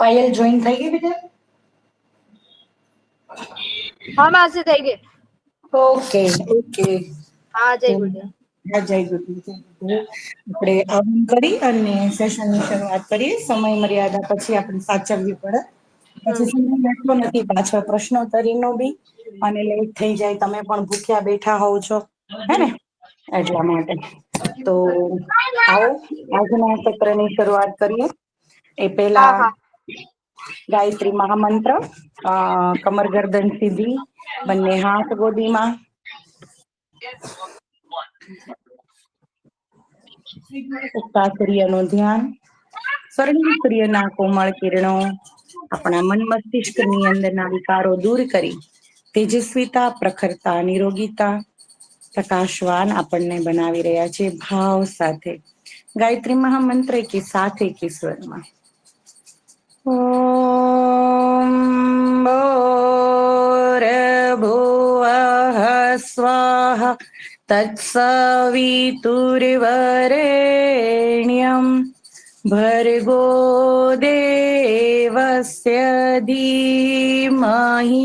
Payal join થઈ ગઈ બેટા? હા માસી થઈ ગઈ. Okay okay. હા જય ગુરુદેવ. જય ગુરુદેવ. આપણે હવન કરી અને સેશનની શરૂઆત કરીએ. સમય મર્યાદા પછી આપણે સાચવવી પડે. પછી સમય બેઠતો નથી પાછળ પ્રશ્નોત્તરીનો બી અને લેટ થઈ જાય, તમે પણ ભૂખ્યા બેઠા હોવ છો હે ને, એટલા માટે. તો આવો આજના સત્રની શરૂઆત કરીએ. એ હા પેલા હા ગાયત્રી મહામંત્ર, કમર ગરદન સીધી, બંને હાથ ગોદીમાં. સૂર્યનું ધ્યાન, સૂર્યના કોમળ કિરણો આપણા મન મસ્તિષ્કની અંદરના વિકારો દૂર કરી તેજસ્વીતા, પ્રખરતા, નિરોગીતા, પ્રકાશવાન આપણને બનાવી રહ્યા છે ભાવ સાથે. ગાયત્રી મહામંત્ર કે સાથ એક ઈશ્વરમાં. ઓમ ભૂર્ભુવઃ સ્વાહા તત્સવિતુર્વરેણ્યં ભર્ગો દેવસ્ય ધીમહિ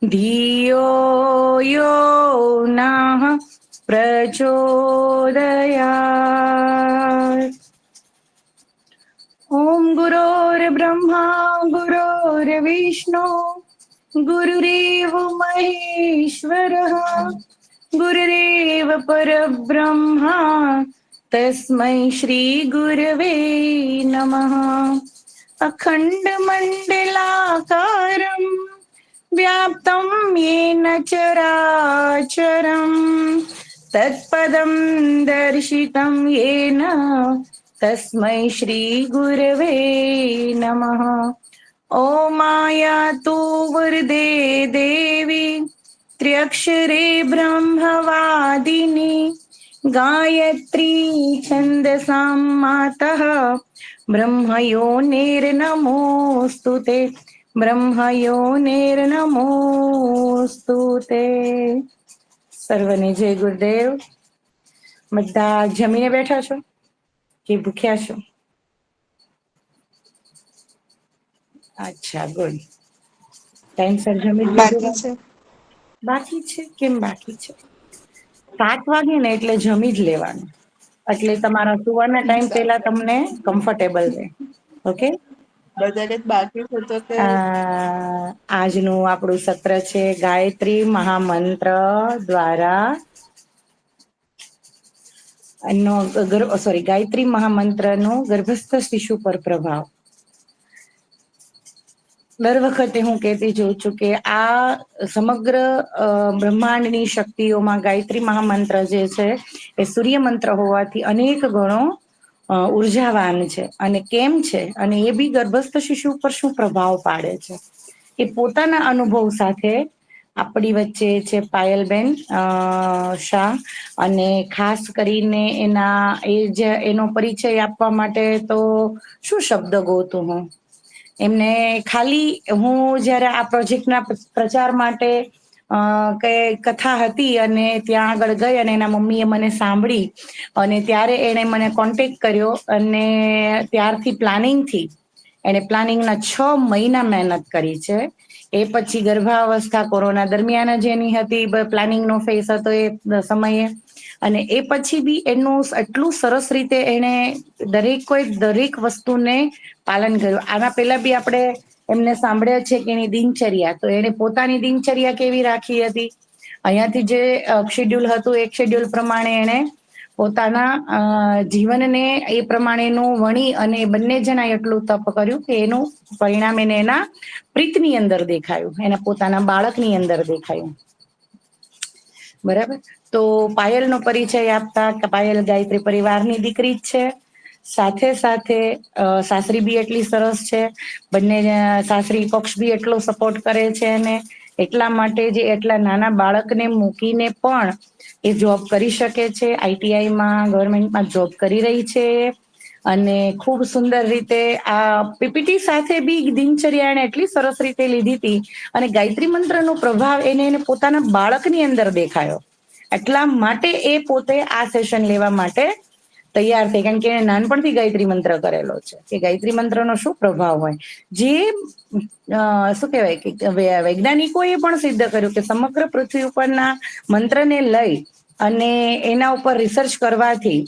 ધિયો યો નઃ પ્રચોદયાત. ઓમ ગુરોર્બ્રહ્મા ગુરોર્વિષ્ણુ ગુરુરેવ મહેશ્વરઃ ગુરુરેવ પરબ્રહ્મા તસ્मै શ્રી ગુરવે નમઃ. અખંડમંડલાકારં વ્યાપ્तं येन ચરાચરં તત્પદં દર્શિतं येन તસ્मै શ્રી ગુરવે નમઃ. ઓમાયાતુ વરદે દેવી ત્ર્યક્ષરે બ્રહ્મવાદિની ગાયત્રી છંદસાં માતઃ બ્રહ્મયોનિર્નમોસ્તુતે બ્રહ્મયોનિર્નમોસ્તુતે. સર્વને જય ગુરુદેવ. બધા જમીને બેઠા છો કે ભૂખ્યા છો? અચ્છા, ગુડ. ટાઈમસર જમી લીધું? બાકી છે. બાકી છે? કેમ બાકી છે? 7 વાગે ને એટલે જમી જ લેવાનું, એટલે તમારા સુવાના ટાઈમ પેલા તમને કમ્ફર્ટેબલ રહે. ઓકે. બધાને જ બાકી છે તો કે આજનું આપણું સત્ર છે ગાયત્રી મહામંત્ર દ્વારા ગાયત્રી મહામંત્રનો ગર્ભસ્થ શિશુ પર પ્રભાવ. દર વખતે હું કહેતી જોઉં છું કે આ સમગ્ર બ્રહ્માંડની શક્તિઓમાં ગાયત્રી મહામંત્ર જે છે એ સૂર્ય મંત્ર હોવાથી અનેક ગણો ઉર્જાવાન છે. અને કેમ છે, અને એ બી ગર્ભસ્થ શિશુ પર શું પ્રભાવ પાડે છે એ પોતાના અનુભવ સાથે આપણી વચ્ચે છે પાયલબેન શાહ. અને ખાસ કરીને એનો પરિચય આપવા માટે તો શું શબ્દ ગોતું હું એમને. ખાલી હું જ્યારે આ પ્રોજેક્ટના પ્રચાર માટે કઈ કથા હતી અને ત્યાં આગળ ગઈ અને એના મમ્મીએ મને સાંભળી અને ત્યારે એણે મને કોન્ટેક્ટ કર્યો અને ત્યારથી એણે પ્લાનિંગના 6 મહિના મહેનત કરી છે. એ પછી ગર્ભાવસ્થા કોરોના દરમિયાન જ એની હતી, પ્લાનિંગનો ફેસ હતો એ સમયે. અને એ પછી બી એનું એટલું સરસ રીતે એણે દરેક વસ્તુને પાલન કર્યું. આના પહેલા બી આપણે એમને સાંભળ્યા છે કે એની દિનચર્યા, તો એને પોતાની દિનચર્યા કેવી રાખી હતી. અહીંયાથી જે શેડ્યુલ હતું એક શેડ્યુલ પ્રમાણે એણે પોતાના જીવનને એ પ્રમાણેનું વણી અને બંને જણા એટલું તપ કર્યું કે એનું પરિણામ એને એના પ્રીતની અંદર દેખાયું, એના પોતાના બાળકની અંદર દેખાયું. બરાબર. તો પાયલનો પરિચય આપતા કે પાયલ ગાયત્રી પરિવારની દીકરી જ છે. સાથે સાથે સાસરી બી એટલી સરસ છે, બંને સાસરી પક્ષ બી એટલો સપોર્ટ કરે છે એને. એટલા માટે જે એટલા નાના બાળકને મૂકીને પણ એ જોબ કરી શકે છે. આઈટીઆઈમાં ગવર્મેન્ટમાં જોબ કરી રહી છે. અને ખૂબ સુંદર રીતે આ પીપીટી સાથે બી દિનચર્યા એને એટલી સરસ રીતે લીધી હતી. અને ગાયત્રી મંત્રનો પ્રભાવ એને પોતાના બાળકની અંદર દેખાયો. એટલા માટે એ પોતે આ સેશન લેવા માટે તૈયાર થઈ, કારણ કે એને નાનપણથી ગાયત્રી મંત્ર કરેલો છે કે ગાયત્રી મંત્રનો શું પ્રભાવ હોય. જે શું કહેવાય કે વૈજ્ઞાનિકોએ પણ સિદ્ધ કર્યું કે સમગ્ર પૃથ્વી ઉપરના મંત્રને લઈ અને એના ઉપર રિસર્ચ કરવાથી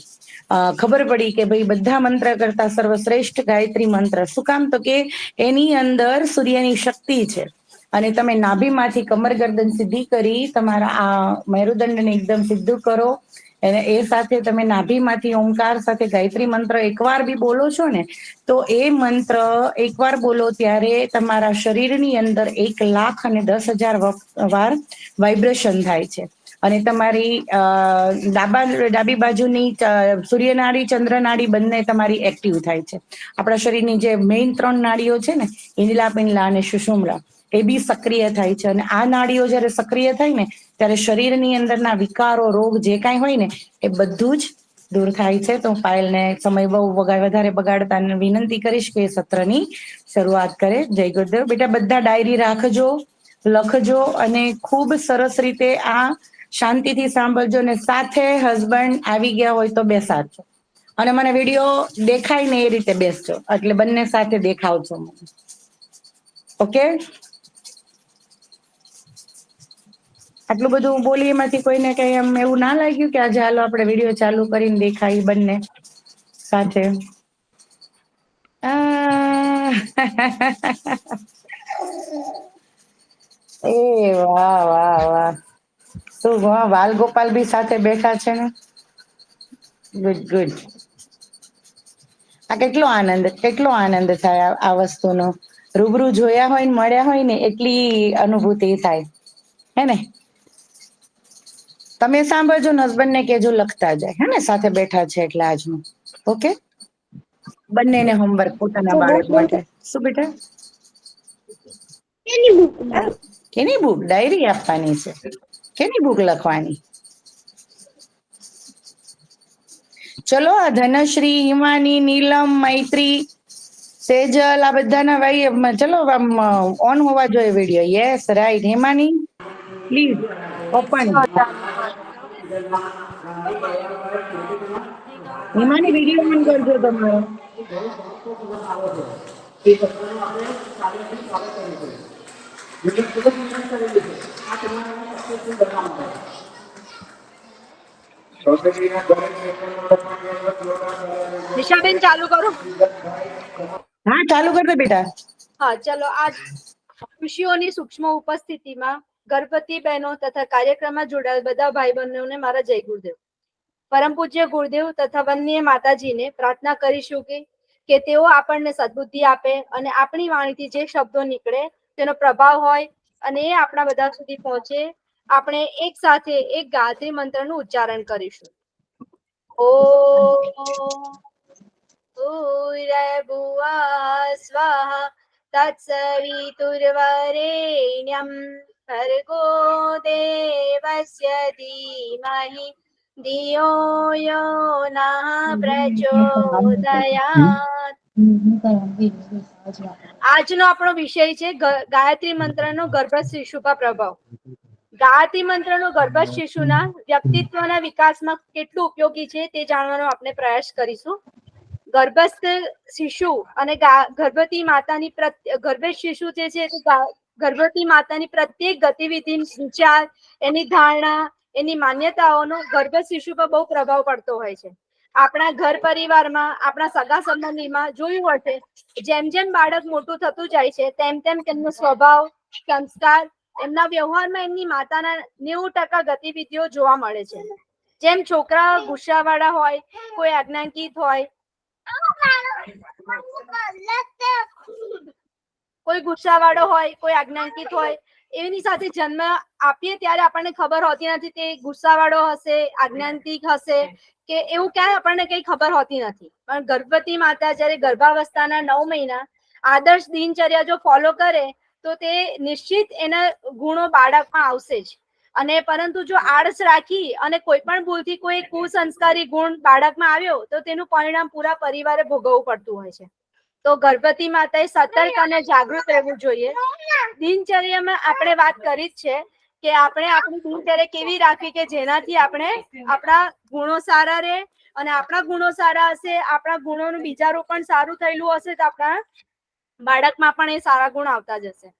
ખબર પડી કે ભાઈ બધા મંત્ર કરતા સર્વશ્રેષ્ઠ ગાયત્રી મંત્ર. શું કામ? તો કે એની અંદર સૂર્યની શક્તિ છે. અને તમે નાભીમાંથી કમર ગરદન સીધી કરી તમારા આ મેરુદંડને એકદમ સીધું કરો, અને એ સાથે તમે નાભીમાંથી ઓમકાર સાથે ગાયત્રી મંત્ર એકવાર બી બોલો છો ને, તો એ મંત્ર એકવાર બોલો ત્યારે તમારા શરીરની અંદર 1,10,000 વાર વાઇબ્રેશન થાય છે. અને તમારી ડાબી બાજુની સૂર્યનાડી ચંદ્રનાડી બંને તમારી એક્ટિવ થાય છે. આપણા શરીરની જે મેઇન 3 નાડીઓ છે ને, ઈંડલા પિંડલા અને સુષુમ્ના, એ બી સક્રિય થાય છે. અને આ નાડીઓ જ્યારે સક્રિય થાય ને ત્યારે શરીરની અંદરના વિકારો, રોગ જે કાંઈ હોય ને એ બધું જ દૂર થાય છે. તો હું પાયલને સમય બહુ વધારે બગાડતા વિનંતી કરીશ કે સત્રની શરૂઆત કરે. જય ગુરુદેવ. બેટા બધા ડાયરી રાખજો, લખજો અને ખૂબ સરસ રીતે આ શાંતિથી સાંભળજો. ને સાથે હસબન્ડ આવી ગયા હોય તો બેસાડજો, અને મને વિડીયો દેખાય ને એ રીતે બેસજો, એટલે બંને સાથે દેખાવજો મને. ઓકે? આટલું બધું બોલી એમાંથી કોઈને કઈ એમ એવું ના લાગ્યું કે આજે હાલો આપણે વિડીયો ચાલુ કરીને દેખાય બંને સાથે? એ વાહ વાહ વાહ, શું વાલ ગોપાલ બી સાથે બેઠા છે ને. Good good. આ કેટલો આનંદ થાય આ વસ્તુનો. રૂબરૂ જોયા હોય ને મળ્યા હોય ને એટલી અનુભૂતિ થાય, હે ને? તમે સાંભળજો ને હસબન્ડ ને કેજો લખતા જાય, હે ને? સાથે બેઠા છે એટલે આજનું. ઓકે? બંનેને હોમવર્ક પોતાના બાળક માટે. શું બેટા? કેની બુક? ડાયરી આપવાની છે. કેની બુક લખવાની? ચલો, આ ધનશ્રી, હિમાની, નીલમ, મૈત્રી, સેજલ, આ બધાના ભાઈ ચલો આમ ઓન હોવા જોઈએ video. Yes, right. Himani please open. Himani video on કરજો તમારો. નિશાબેન ચાલુ કરો. હા, ચાલુ કર દે બેટા. હા, ચલો. આજ ઋષિઓની સૂક્ષ્મ ઉપસ્થિતિમાં ગર્ભવતી બહેનો તથા કાર્યક્રમમાં જોડાયેલ બધા ભાઈ બહેનોને મારા જય ગુરુદેવ. પરમ પૂજ્ય ગુરુદેવ તથા વંદનીય માતાજીને પ્રાર્થના કરીશું કે તેઓ આપણને સદબુદ્ધિ આપે અને આપણી વાણીથી જે શબ્દો નીકળે તેનો પ્રભાવ હોય અને એ આપણા બધા સુધી પહોંચે. આપણે એક સાથે એક ગાયત્રી મંત્રનું ઉચ્ચારણ કરીશું. ઓમ ભૂર્ભુવઃ સ્વાહા તત્સવિતુર્વરેણ્યં ભર્ગો દેવસ્ય ધીમહિ ધિયો યો નઃ પ્રચોદયાત. આજનો આપણો વિષય છે ગાયત્રી મંત્રનો ગર્ભસ્થ શિશુ પર પ્રભાવ. ગાયત્રી મંત્રનો ગર્ભસ્થ શિશુના વ્યક્તિત્વના વિકાસમાં કેટલું ઉપયોગી છે તે જાણવાનો આપણે પ્રયાસ કરીશું. ગર્ભસ્થ શિશુ અને ગર્ભવતી માતાની ગર્ભસ્થ શિશુ જે છે ગર્ભવતી માતાની પ્રત્યેક ગતિવિધિ, વિચાર, એની ધારણા, એની માન્યતાઓનો ગર્ભસ્થ શિશુ પર બહુ પ્રભાવ પડતો હોય છે. આપણા ઘર પરિવારમાં, આપણા સગા સંબંધીમાં જોયું હશે, જેમ જેમ બાળક મોટું થતું જાય છે તેમ તેમ તેમનો સ્વભાવ, સંસ્કાર, એમના વ્યવહારમાં એમની માતાના 90% ગતિવિધિઓ જોવા મળે છે. જેમ છોકરા ગુસ્સાવાળા હોય, કોઈ આજ્ઞાંકિત હોય, કોઈ આજ્ઞાંકિત હોય, એની સાથે જન્મ આપીએ ત્યારે આપણને ખબર હોતી નથી તે ગુસ્સાવાળો હશે, આજ્ઞાંકિત હશે કે એવું ક્યાંય આપણને કઈ ખબર હોતી નથી. પણ ગર્ભવતી માતા જયારે ગર્ભાવસ્થાના 9 મહિના આદર્શ દિનચર્યા જો ફોલો કરે તો તે નિશ્ચિત એના ગુણો બાળકમાં આવશે જ. અને પરંતુ જો આળસ રાખી અને કોઈ પણ ભૂલથી કોઈ કુસંસ્કારી ગુણ બાળકમાં આવ્યો તો તેનું પરિણામ પૂરા પરિવારે ભોગવવું પડતું હોય છે. તો ગર્ભવતી માતાએ સતર્ક અને જાગૃત રહેવું જોઈએ. દિનચર્યામાં આપણે વાત કરી જ છે કે આપણે આપણી દિનચર્યા કેવી રાખવી કે જેનાથી આપણે આપણા ગુણો સારા રહે અને આપણા ગુણો સારા હશે, આપણા ગુણોનું બીજારોપણ સારું થયેલું હશે તો આપણા બાળકમાં પણ એ સારા ગુણ આવતા જશે.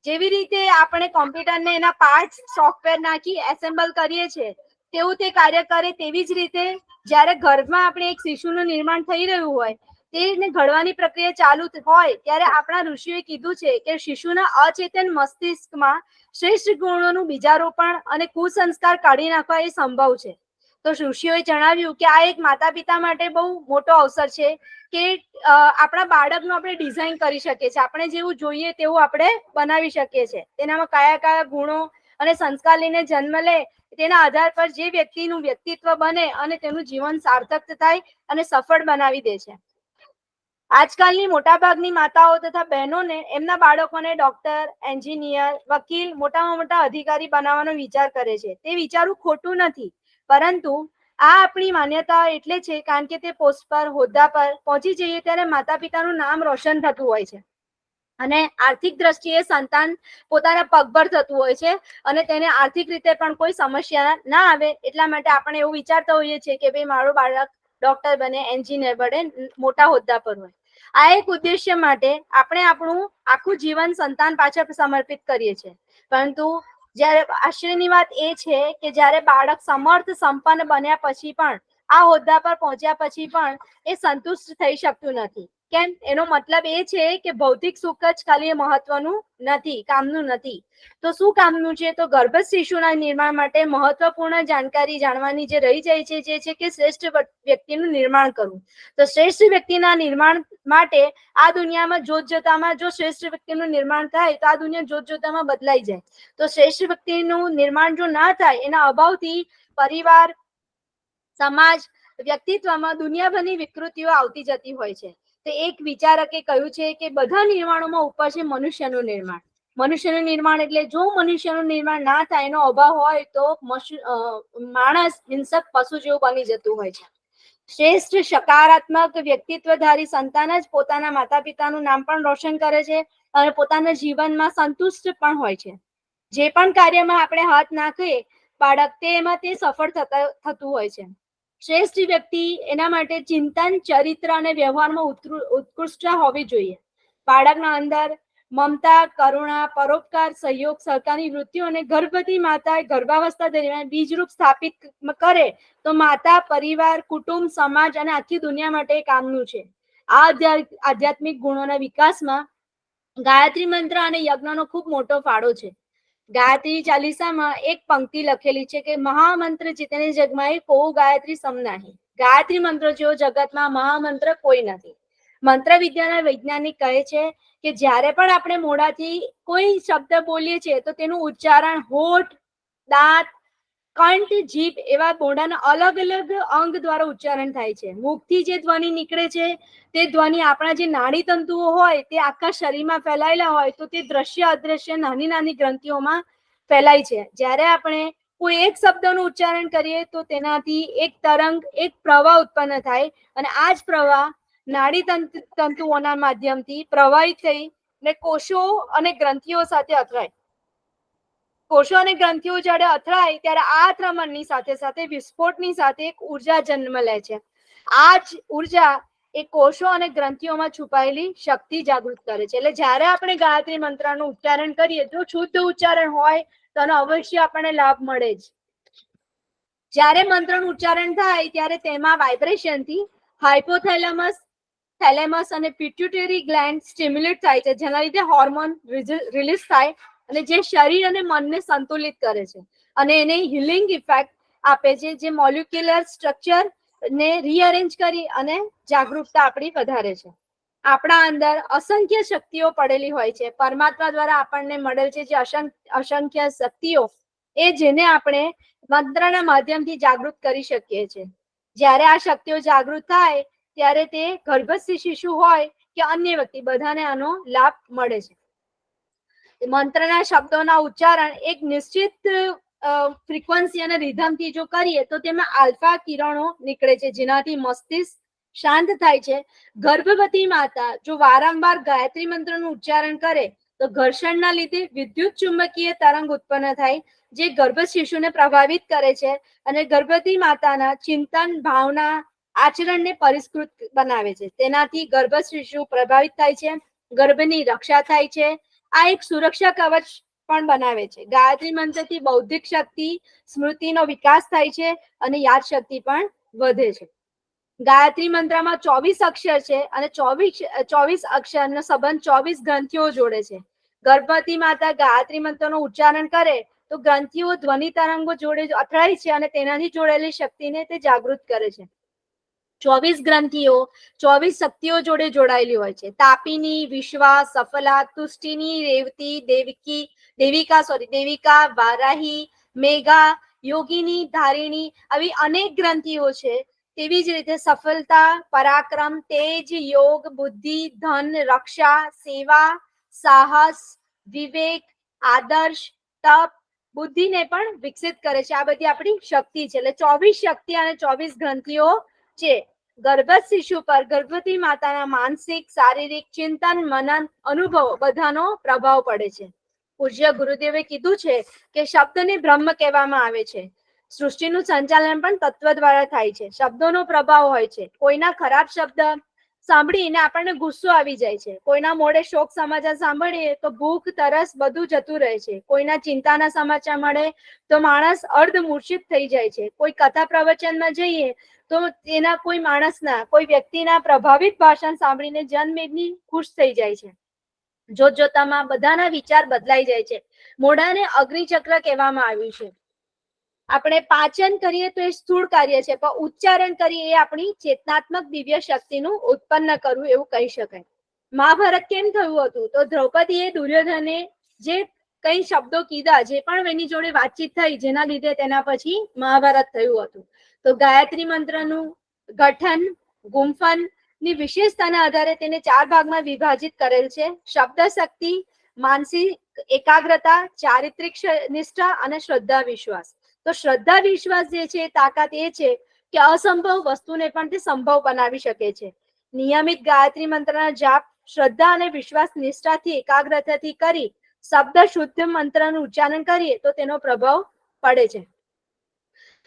જેવી રીતે આપણે કોમ્પ્યુટરને એના પાર્ટ્સ સોફ્ટવેર નાખી એસેમ્બલ કરીએ છીએ તેવું તે કાર્ય કરે, તેવી જ રીતે જ્યારે ગર્ભમાં આપણે એક શિશુનું નિર્માણ થઈ રહ્યું હોય, તેને ઘડવાની પ્રક્રિયા ચાલુ હોય ત્યારે આપણા ઋષિઓએ કીધું છે કે શિશુના અચેતન મસ્તિષ્કમાં શ્રેષ્ઠ ગુણોનું બીજારોપણ અને કુસંસ્કાર કાઢી નાખવા એ સંભવ છે. તો ઋષિઓએ જણાવ્યું કે આ એક માતા પિતા માટે બહુ મોટો અવસર છે કે આપણા બાળકનું આપણે ડિઝાઇન કરી શકીએ છીએ, આપણે જેવું જોઈએ તેવું આપણે બનાવી શકીએ છીએ. તેનામાં કયા કયા ગુણો અને સંસ્કાર લઈને જન્મ લે તેના આધાર પર જે વ્યક્તિનું વ્યક્તિત્વ બને અને તેનું જીવન સાર્થક થાય અને સફળ બનાવી દે છે. આજકાલની મોટાભાગની માતાઓ તથા બહેનોને એમના બાળકોને ડોક્ટર, એન્જિનિયર, વકીલ, મોટામાં મોટા અધિકારી બનાવવાનો વિચાર કરે છે. તે વિચારવું ખોટું નથી, પરંતુ આ આપણી માન્યતા એટલે છે કારણ કે તે પોસ્ટ પર, હોદ્દા પર પહોંચી જઈએ ત્યારે માતા પિતાનું નામ રોશન થતું હોય છે અને આર્થિક દ્રષ્ટિએ સંતાન પોતાના પગભર થતું હોય છે અને તેને આર્થિક રીતે પણ કોઈ સમસ્યા ના આવે એટલા માટે આપણે એવું વિચારતા હોઈએ છીએ કે ભાઈ મારું બાળક ડોક્ટર બને, એન્જિનિયર બને, મોટા હોદ્દા પર હોય. આ એક ઉદ્દેશ્ય માટે આપણે આપણું આખું જીવન સંતાન પાછળ સમર્પિત કરીએ છીએ. પરંતુ જ્યારે આશ્ચર્યની વાત એ છે કે જ્યારે બાળક સમર્થ સંપન્ન બન્યા પછી પણ, આ હોદ્દા પર પહોંચ્યા પછી પણ એ સંતુષ્ટ થઈ શકતું નથી. કેમ? એનો મતલબ એ છે કે ભૌતિક સુખ જ ખાલી મહત્વનું નથી, કામનું નથી. તો શું કામનું છે? તો ગર્ભસ્થ શિશુના નિર્માણ માટે મહત્વપૂર્ણ જાણકારી જાણવાની જે રહી જાય છે જે છે કે શ્રેષ્ઠ વ્યક્તિનું નિર્માણ કરવું. તો શ્રેષ્ઠ વ્યક્તિના નિર્માણ માટે આ દુનિયામાં જોતજોતામાં જો શ્રેષ્ઠ વ્યક્તિનું નિર્માણ થાય તો આ દુનિયા જોતજોતામાં બદલાઈ જાય. તો શ્રેષ્ઠ વ્યક્તિનું નિર્માણ જો ના થાય એના અભાવથી પરિવાર, સમાજ, વ્યક્તિત્વમાં દુનિયાભરની વિકૃતિઓ આવતી જતી હોય છે. તો એક વિચારકે કહ્યું છે કે બધા નિર્માણોમાં ઉપર છે મનુષ્યનું નિર્માણ. મનુષ્યનું નિર્માણ એટલે જો મનુષ્યનું નિર્માણ ના થાય, એનો અભાવ હોય તો માણસ હિંસક પશુ જેવું બની જતું હોય છે. શ્રેષ્ઠ સકારાત્મક વ્યક્તિત્વધારી સંતાન જ પોતાના માતા પિતાનું નામ પણ રોશન કરે છે અને પોતાના જીવનમાં સંતુષ્ટ પણ હોય છે. જે પણ કાર્યમાં આપણે હાથ નાખીએ બાળક તેમાં તે સફળ થતું હોય છે. શ્રેષ્ઠ વ્યક્તિ એના માટે ચિંતન, ચરિત્ર અને વ્યવહારમાં ઉત્કૃષ્ટ હોવી જોઈએ. બાળકના અંદર મમતા, કરુણા, પરોપકાર, સહયોગ, સહકારની વૃત્તિઓ અને ગર્ભવતી માતા ગર્ભાવસ્થા દરમિયાન બીજરૂપ સ્થાપિત કરે તો માતા, પરિવાર, કુટુંબ, સમાજ અને આખી દુનિયા માટે કામનું છે. આ આધ્યાત્મિક ગુણોના વિકાસમાં ગાયત્રી મંત્ર અને યજ્ઞનો ખૂબ મોટો ફાળો છે. ગાયત્રી ચાલીસામાં એક પંક્તિ લખેલી છે કે મહામંત્ર જીતને જગમાય કો ગાયત્રી સમ નહીં. ગાયત્રી મંત્ર જેવો જગતમાં મહામંત્ર કોઈ નથી. મંત્ર વિદ્યાના વૈજ્ઞાનિક કહે છે કે જ્યારે પણ આપણે મોઢાથી કોઈ શબ્દ બોલીએ છીએ તો તેનું ઉચ્ચારણ હોઠ, દાંત, કંઠ, જીભ એવા મોઢાના અલગ અલગ અંગ દ્વારા ઉચ્ચારણ થાય છે. મુખથી જે ધ્વનિ નીકળે છે તે ધ્વનિ આપણા જે નાડી તંતુઓ હોય તે આખા શરીરમાં ફેલાયેલા હોય તો તે દ્રશ્ય અદ્રશ્ય નાની નાની ગ્રંથિઓમાં ફેલાય છે. જ્યારે આપણે કોઈ એક શબ્દનું ઉચ્ચારણ કરીએ તો તેનાથી એક તરંગ, એક પ્રવાહ ઉત્પન્ન થાય અને આ જ પ્રવાહ નાડી તંતુઓના માધ્યમથી પ્રવાહિત થઈ ને કોષો અને ગ્રંથિઓ સાથે અથડાય. કોષો અને ગ્રંથિઓ જ્યારે અથડાય ત્યારે આ આક્રમણની સાથે સાથે વિસ્ફોટની સાથે એક ઉર્જા જન્મ લે છે. આ જ ઉર્જા એ કોષો અને ગ્રંથિઓમાં છુપાયેલી શક્તિ જાગૃત કરે છે. એટલે જ્યારે આપણે ગાયત્રી મંત્રનું ઉચ્ચારણ કરીએ તો શુદ્ધ ઉચ્ચારણ હોય તો એનો અવશ્ય આપણને લાભ મળે જ. જ્યારે મંત્રનું ઉચ્ચારણ થાય ત્યારે તેમાં વાઇબ્રેશનથી હાઇપોથેલેમસ, થેલેમસ અને પિટ્યુટરી ગ્લેન્ડ સ્ટિમ્યુલેટ થાય છે, જેના લીધે હોર્મોન રિલીઝ થાય અને જે શરીર અને મનને સંતુલિત કરે છે અને એને હિલિંગ ઇફેક્ટ આપે છે, જે મોલિક્યુલર સ્ટ્રક્ચર ને રીઅરેન્જ કરી અને જાગૃતતા આપણી વધારે છે. આપણા અંદર અસંખ્ય શક્તિઓ પડેલી હોય છે. પરમાત્મા દ્વારા આપણને મળેલ છે જે અસંખ્ય શક્તિઓ એ જેને આપણે મંત્રના માધ્યમથી જાગૃત કરી શકીએ છીએ. જ્યારે આ શક્તિઓ જાગૃત થાય ત્યારે તે ગર્ભસ્થ શિશુ હોય કે અન્ય વ્યક્તિ બધાને આનો લાભ મળે છે. મંત્રના શબ્દોના ઉચ્ચારણ એક નિશ્ચિત ફ્રીક્વન્સી અને રિધમથી જો કરીએ તો તેમાં આલ્ફા કિરણો નીકળે છે જેનાથી મસ્તિષ્ક શાંત થાય છે. ગર્ભવતી માતા જો વારંવાર ગાયત્રી મંત્રનું ઉચ્ચારણ કરે તો ઘર્ષણના લીધે વિદ્યુત ચુંબકીય તરંગ ઉત્પન્ન થાય, જે ગર્ભસ્થ શિશુને પ્રભાવિત કરે છે અને ગર્ભવતી માતાના ચિંતન, ભાવના, આચરણને પરિષ્કૃત બનાવે છે. તેનાથી ગર્ભસ્થ શિશુ પ્રભાવિત થાય છે, ગર્ભની રક્ષા થાય છે. આ એક સુરક્ષા કવચ પણ બનાવે છે. ગાયત્રી મંત્રથી બૌદ્ધિક શક્તિ, સ્મૃતિનો વિકાસ થાય છે અને યાદશક્તિ પણ વધે છે. ગાયત્રી મંત્રમાં 24 અક્ષર છે અને 24 અક્ષરનો સંબંધ 24 ગ્રંથિઓ જોડે છે. ગર્ભવતી માતા ગાયત્રી મંત્રનું ઉચ્ચારણ કરે તો ગ્રંથિઓ ધ્વનિ તરંગો જોડે અથડાય છે અને તેનાથી જોડેલી શક્તિને તે જાગૃત કરે છે. 24 ગ્રંથિઓ 24 શક્તિઓ જોડે જોડાયેલી હોય છે. તાપિની, વિશ્વાસ, સફલા, તુષ્ટિની, રેવતી, દેવિકા, વારાહી, મેઘા, યોગિની, ધારિણી, આવી અનેક ગ્રંથિઓ છે. તેવી જ રીતે સફળતા, પરાક્રમ, તેજ, યોગ, બુદ્ધિ, ધન, રક્ષા, સેવા, સાહસ, વિવેક, આદર્શ, તપ, બુદ્ધિને પણ વિકસિત કરે છે. આ બધી આપણી શક્તિ છે. એટલે 24 શક્તિ અને 24 ગ્રંથિઓ છે. ગર્ભસ્થ શિશુ પર ગર્ભવતી માતાના માનસિક, શારીરિક, ચિંતન, મનન, અનુભવો બધાનો પ્રભાવ પડે છે. પૂજ્ય ગુરુદેવે કીધું છે કે શબ્દને બ્રહ્મ કહેવામાં આવે છે. સૃષ્ટિનું સંચાલન પણ તત્વ દ્વારા થાય છે. શબ્દોનો પ્રભાવ હોય છે. કોઈના ખરાબ શબ્દ સાંભળીને આપણને ગુસ્સો આવી જાય છે. કોઈના મોઢે શોક સમાચાર સાંભળીએ તો ભૂખ, તરસ બધું જતું રહે છે. કોઈના ચિંતાના સમાચાર મળે તો માણસ અર્ધમૂર્છિત થઈ જાય છે. કોઈ કથા પ્રવચનમાં જઈએ તો એના કોઈ માણસના, કોઈ વ્યક્તિના પ્રભાવિત ભાષણ સાંભળીને જનમેદની ખુશ થઈ જાય છે. જોતજોતામાં બધાના વિચાર બદલાઈ જાય છે. મોઢાને અગ્નિચક્ર કહેવામાં આવ્યું છે. આપણે પાચન કરીએ તો એ સ્થૂળ કાર્ય છે, પણ ઉચ્ચારણ કરીએ એ આપણી ચેતનાત્મક દિવ્ય શક્તિનું ઉત્પન્ન કરવું એવું કહી શકાય. મહાભારત કેમ થયું હતું? તો દ્રૌપદીએ દુર્યોધને જે કઈ શબ્દો કીધા, જે પણ એની જોડે વાતચીત થઈ, જેના લીધે તેના પછી મહાભારત થયું હતું. તો ગાયત્રી મંત્રનું ગઠન, ગુંફન ની વિશેષતાના આધારે તેને 4 ભાગમાં વિભાજિત કરેલ છે. શબ્દ શક્તિ, માનસિક એકાગ્રતા, ચારિત્રિક નિષ્ઠા અને શ્રદ્ધા વિશ્વાસ. તો શ્રદ્ધા વિશ્વાસ જે છે, તાકાત એ છે કે અસંભવ વસ્તુને પણ તે સંભવ બનાવી શકે છે. નિયમિત ગાયત્રી મંત્રના જાપ શ્રદ્ધા અને વિશ્વાસ નિષ્ઠાથી, એકાગ્રતાથી કરી શબ્દ શુદ્ધ મંત્રનું ઉચ્ચારણ કરીએ તો તેનો પ્રભાવ પડે છે.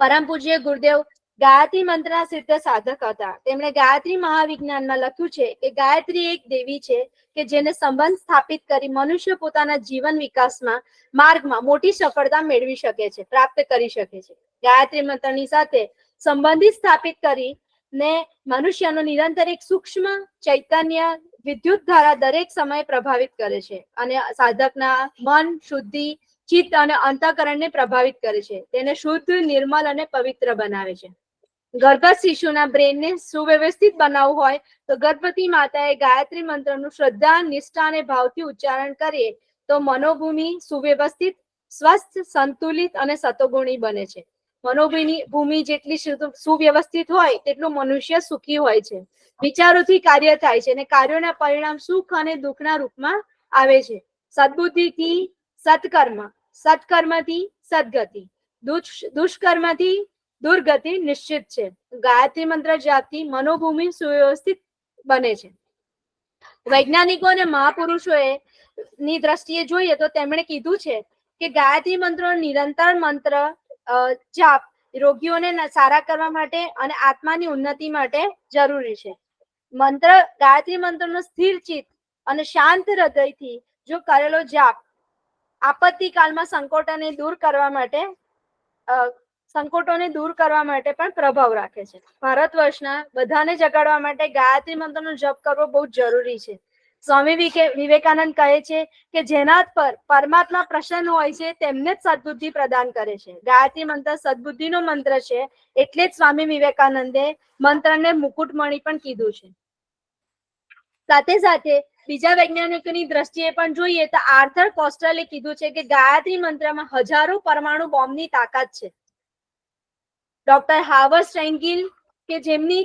પરમ પૂજ્ય ગુરુદેવ ગાયત્રી મંત્રના સિદ્ધ સાધક હતા. તેમણે ગાયત્રી મહાવિજ્ઞાનમાં લખ્યું છે કે ગાયત્રી એક દેવી છે કે જેને સંબંધ સ્થાપિત કરી મનુષ્ય પોતાના જીવન વિકાસમાં માર્ગમાં મોટી સફળતા મેળવી શકે છે, પ્રાપ્ત કરી શકે છે. ગાયત્રી મંત્રની સાથે સંબંધિત સ્થાપિત કરીને મનુષ્યનો નિરંતર એક સૂક્ષ્મ ચૈતન્ય વિદ્યુત ધારા દરેક સમયે પ્રભાવિત કરે છે અને સાધકના મન, શુદ્ધિ, ચિત્ત અને અંતઃકરણને પ્રભાવિત કરે છે. તેને શુદ્ધ, નિર્મલ અને પવિત્ર બનાવે છે. ગર્ભસ્થ શિશુના બ્રેનને સુવ્યવસ્થિત બનાવવું હોય તો ગર્ભવતી માતાએ ગાયત્રી મંત્રનું શ્રદ્ધા, નિષ્ઠા અને ભાવથી ઉચ્ચારણ કરીએ તો મનોભૂમિ સુવ્યવસ્થિત, સ્વસ્થ, સંતુલિત અને સતોગુણી બને છે. મનોભૂમિ જેટલી સુવ્યવસ્થિત હોય તેટલું મનુષ્ય સુખી હોય છે. વિચારોથી કાર્ય થાય છે અને કાર્યોના પરિણામ સુખ અને દુઃખના રૂપમાં આવે છે. સદબુદ્ધિથી સત્કર્મ, સત્કર્મથી સદગતિ, દુષ્કર્મથી દુર્ગતિ નિશ્ચિત છે. ગાયત્રી મંત્ર જાપથી મનોભૂમિ સુવ્યવસ્થિત બને છે. વૈજ્ઞાનિકો અને મહાપુરુષોએ ની દ્રષ્ટિએ જોઈએ તો તેમણે કીધું છે કે ગાયત્રી મંત્રો નિરંતર મંત્ર જાપ રોગીઓને સારા કરવા માટે અને આત્માની ઉન્નતિ માટે જરૂરી છે. ગાયત્રી મંત્રનો સ્થિર ચિત્ત અને શાંત હૃદયથી જો કરેલો જાપ આપત્તિ કાળમાં સંકટોને દૂર કરવા માટે પણ પ્રભાવ રાખે છે. ભારત વર્ષના બધાને જગાડવા માટે ગાયત્રી મંત્રનો જપ કરવો બહુ જરૂરી છે. સ્વામી વિવેકાનંદ કહે છે કે જેના પર પરમાત્મા પ્રસન્ન હોય છે તેમને જ સદબુદ્ધિ પ્રદાન કરે છે. ગાયત્રી મંત્ર સદબુદ્ધિનો મંત્ર છે, એટલે જ સ્વામી વિવેકાનંદે મંત્રને મુકુટમણિ પણ કીધું છે. સાથે સાથે બીજા વૈજ્ઞાનિકોની દ્રષ્ટિએ પણ જોઈએ તો આર્થર કોસ્ટલે કીધું છે કે ગાયત્રી મંત્રમાં હજારો પરમાણુ બોમ્બની તાકાત છે. ડોક્ટર હાર્વર્ડ સ્ટાઇનગિલ કે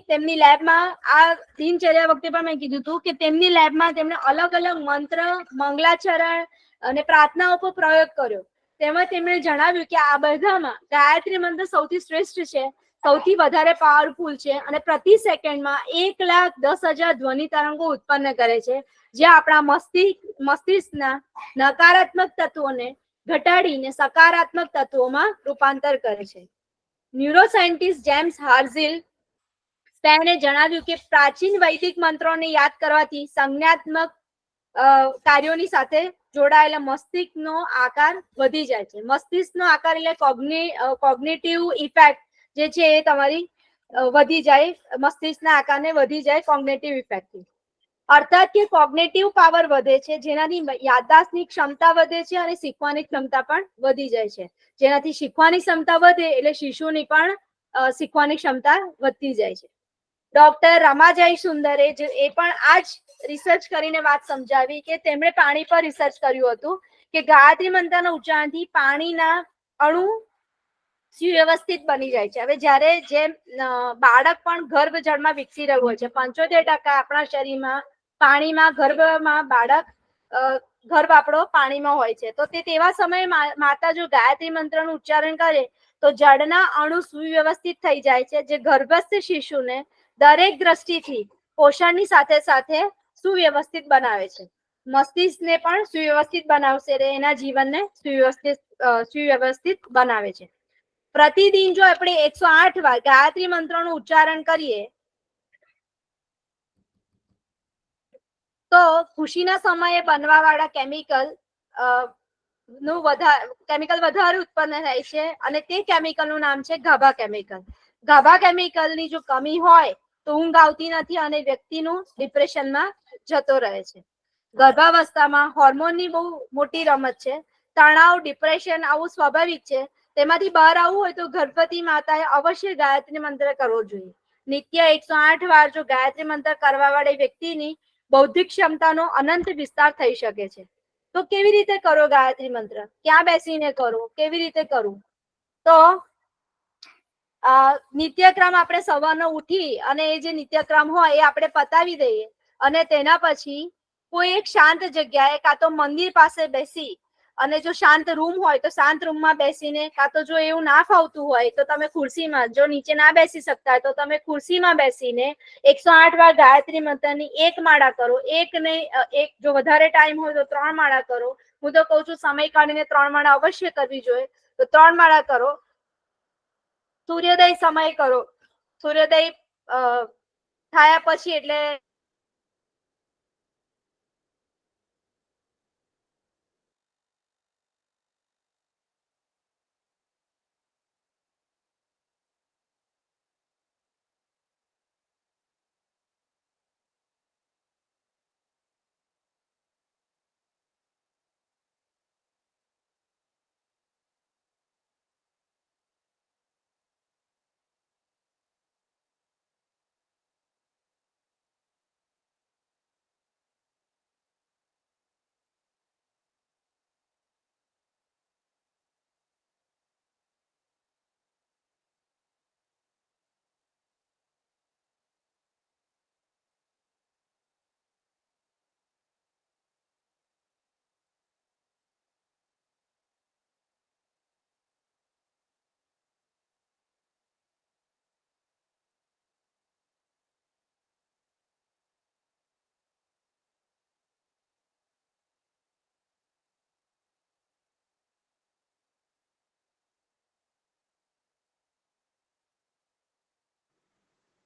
તેમની લેબમાં આ દિનચર્યા વખતે પણ મેં કીધું હતું કે તેમની લેબમાં તેમણે અલગ અલગ મંત્ર, મંગલાચરણ અને પ્રાર્થનાઓ પર પ્રયોગ કર્યો. તેમાં તેમણે જણાવ્યું કે આ બધામાં ગાયત્રી મંત્ર સૌથી શ્રેષ્ઠ છે સૌથી વધારે પાવરફુલ છે અને પ્રતિ સેકન્ડમાં 1,10,000 ધ્વનિ તરંગો ઉત્પન્ન કરે છે, જે આપણા મસ્તિષ્કના નકારાત્મક તત્વોને ઘટાડીને સકારાત્મક તત્વોમાં રૂપાંતર કરે છે. ન્યુરોસાયન્ટિસ્ટ જેમ્સ હાર્ઝિલ સ્પેને જણાવ્યું કે પ્રાચીન વૈદિક મંત્રોને યાદ કરવાથી સંજ્ઞાત્મક કાર્યોની સાથે જોડાયેલા મસ્તિષ્કનો આકાર વધી જાય છે. મસ્તિષ્કનો આકાર એટલે કોગ્નિટિવ ઇફેક્ટ જે છે એ તમારી વધી જાય, મસ્તિષ્કના આકારને વધી જાય કોગ્નિટિવ ઇફેક્ટથી. અર્થાત કે કોગ્નિટિવ પાવર વધે છે, જેનાથી યાદદાસ્તની ક્ષમતા વધે છે અને શીખવાની ક્ષમતા પણ વધી જાય છે. જેનાથી શીખવાની ક્ષમતા વધે એટલે શિશુની પણ શીખવાની ક્ષમતા વધતી જાય છે. ડોક્ટર રમાજય સુંદરે એ પણ આ જ રિસર્ચ કરીને વાત સમજાવી કે તેમણે પાણી પર રિસર્ચ કર્યું હતું કે ગાયત્રી મંત્રના ઉચ્ચારણથી પાણીના અણુ સુવ્યવસ્થિત બની જાય છે. હવે જ્યારે જેમ બાળક પણ ગર્ભજળમાં વિકસી રહ્યું હોય છે, 75% આપણા શરીરમાં પાણીમાં ગર્ભમાં બાળક ગર્ભ આપણો પાણીમાં હોય છે, તો તેવા સમયે માતા જો ગાયત્રી મંત્રનું ઉચ્ચારણ કરે તો જળના અણુ સુવ્યવસ્થિત થઈ જાય છે, જે ગર્ભસ્થ શિશુને દરેક દ્રષ્ટિથી પોષણની સાથે સાથે સુવ્યવસ્થિત બનાવે છે. મસ્તિષ્કને પણ સુવ્યવસ્થિત બનાવશે, એના જીવનને સુવ્યવસ્થિત બનાવે છે. પ્રતિદિન જો આપણે 108 વાર ગાયત્રી મંત્રનું ઉચ્ચારણ કરીએ તો ખુશીના સમયે બનવા વાળા કેમિકલ વધારે ઉત્પન્ન થાય છે અને તે કેમિકલનું નામ છે ગાભા કેમિકલ. ગાભા કેમિકલની જો કમી હોય તો ઊંઘ આવતી નથી અને વ્યક્તિનું ડિપ્રેશનમાં જતો રહે છે. ગર્ભાવસ્થામાં હોર્મોનની બહુ મોટી રમત છે. તણાવ, ડિપ્રેશન આવું સ્વાભાવિક છે. તેમાંથી બહાર આવવું હોય તો ગર્ભવતી માતાએ અવશ્ય ગાયત્રી મંત્ર કરવો જોઈએ. નિત્ય 108 વાર જો ગાયત્રી મંત્ર કરવા વાળી વ્યક્તિની બૌદ્ધિક ક્ષમતાનો અનંત વિસ્તાર થઈ શકે છે. તો કેવી રીતે કરો ગાયત્રી મંત્ર? ક્યાં બેસીને કરો? કેવી રીતે કરવું? તો નિત્યક્રમ આપણે સવારનો ઉઠી અને એ જે નિત્યક્રમ હોય એ આપણે પતાવી દઈએ અને તેના પછી કોઈ એક શાંત જગ્યાએ કાં તો મંદિર પાસે બેસી અને જો શાંત રૂમ હોય તો શાંત રૂમમાં બેસીને, કાં તો જો એવું ના ફાવતું હોય તો તમે ખુરશીમાં, જો નીચે ના બેસી શકતા હોય તો તમે ખુરશીમાં બેસીને 108 વાર ગાયત્રી મંત્રની એક માળા કરો. એક જો વધારે ટાઈમ હોય તો 3 માળા કરો. હું તો કઉ છું સમય કાઢીને 3 માળા અવશ્ય કરવી જોઈએ, તો 3 માળા કરો. સૂર્યોદય સમય કરો. સૂર્યોદય થયા પછી એટલે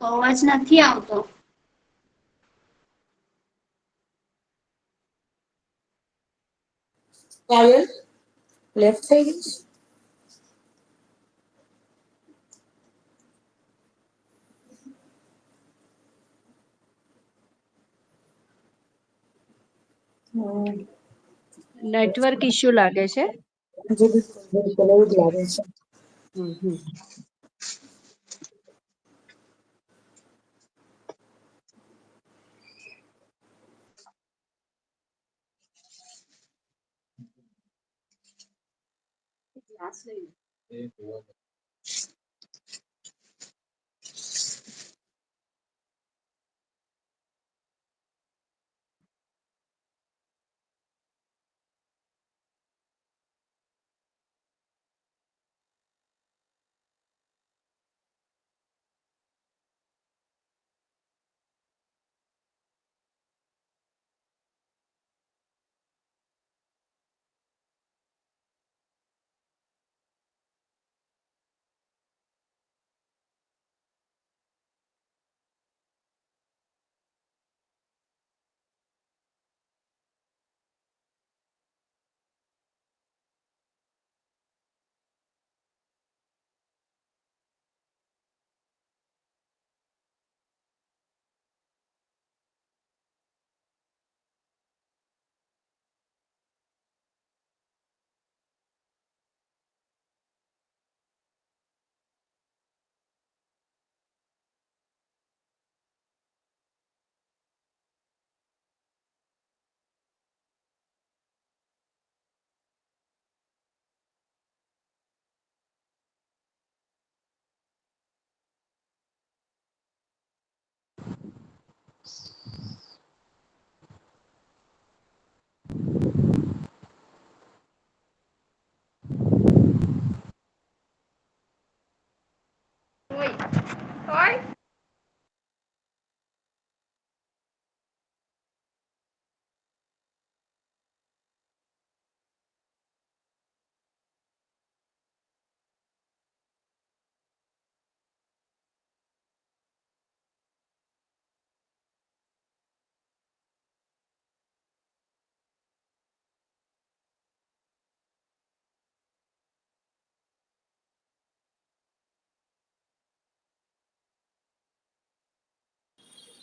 અવાજ નથી આવતો. Payal left side network issue લાગે છે. બિલકુલ એવું જ લાગે છે.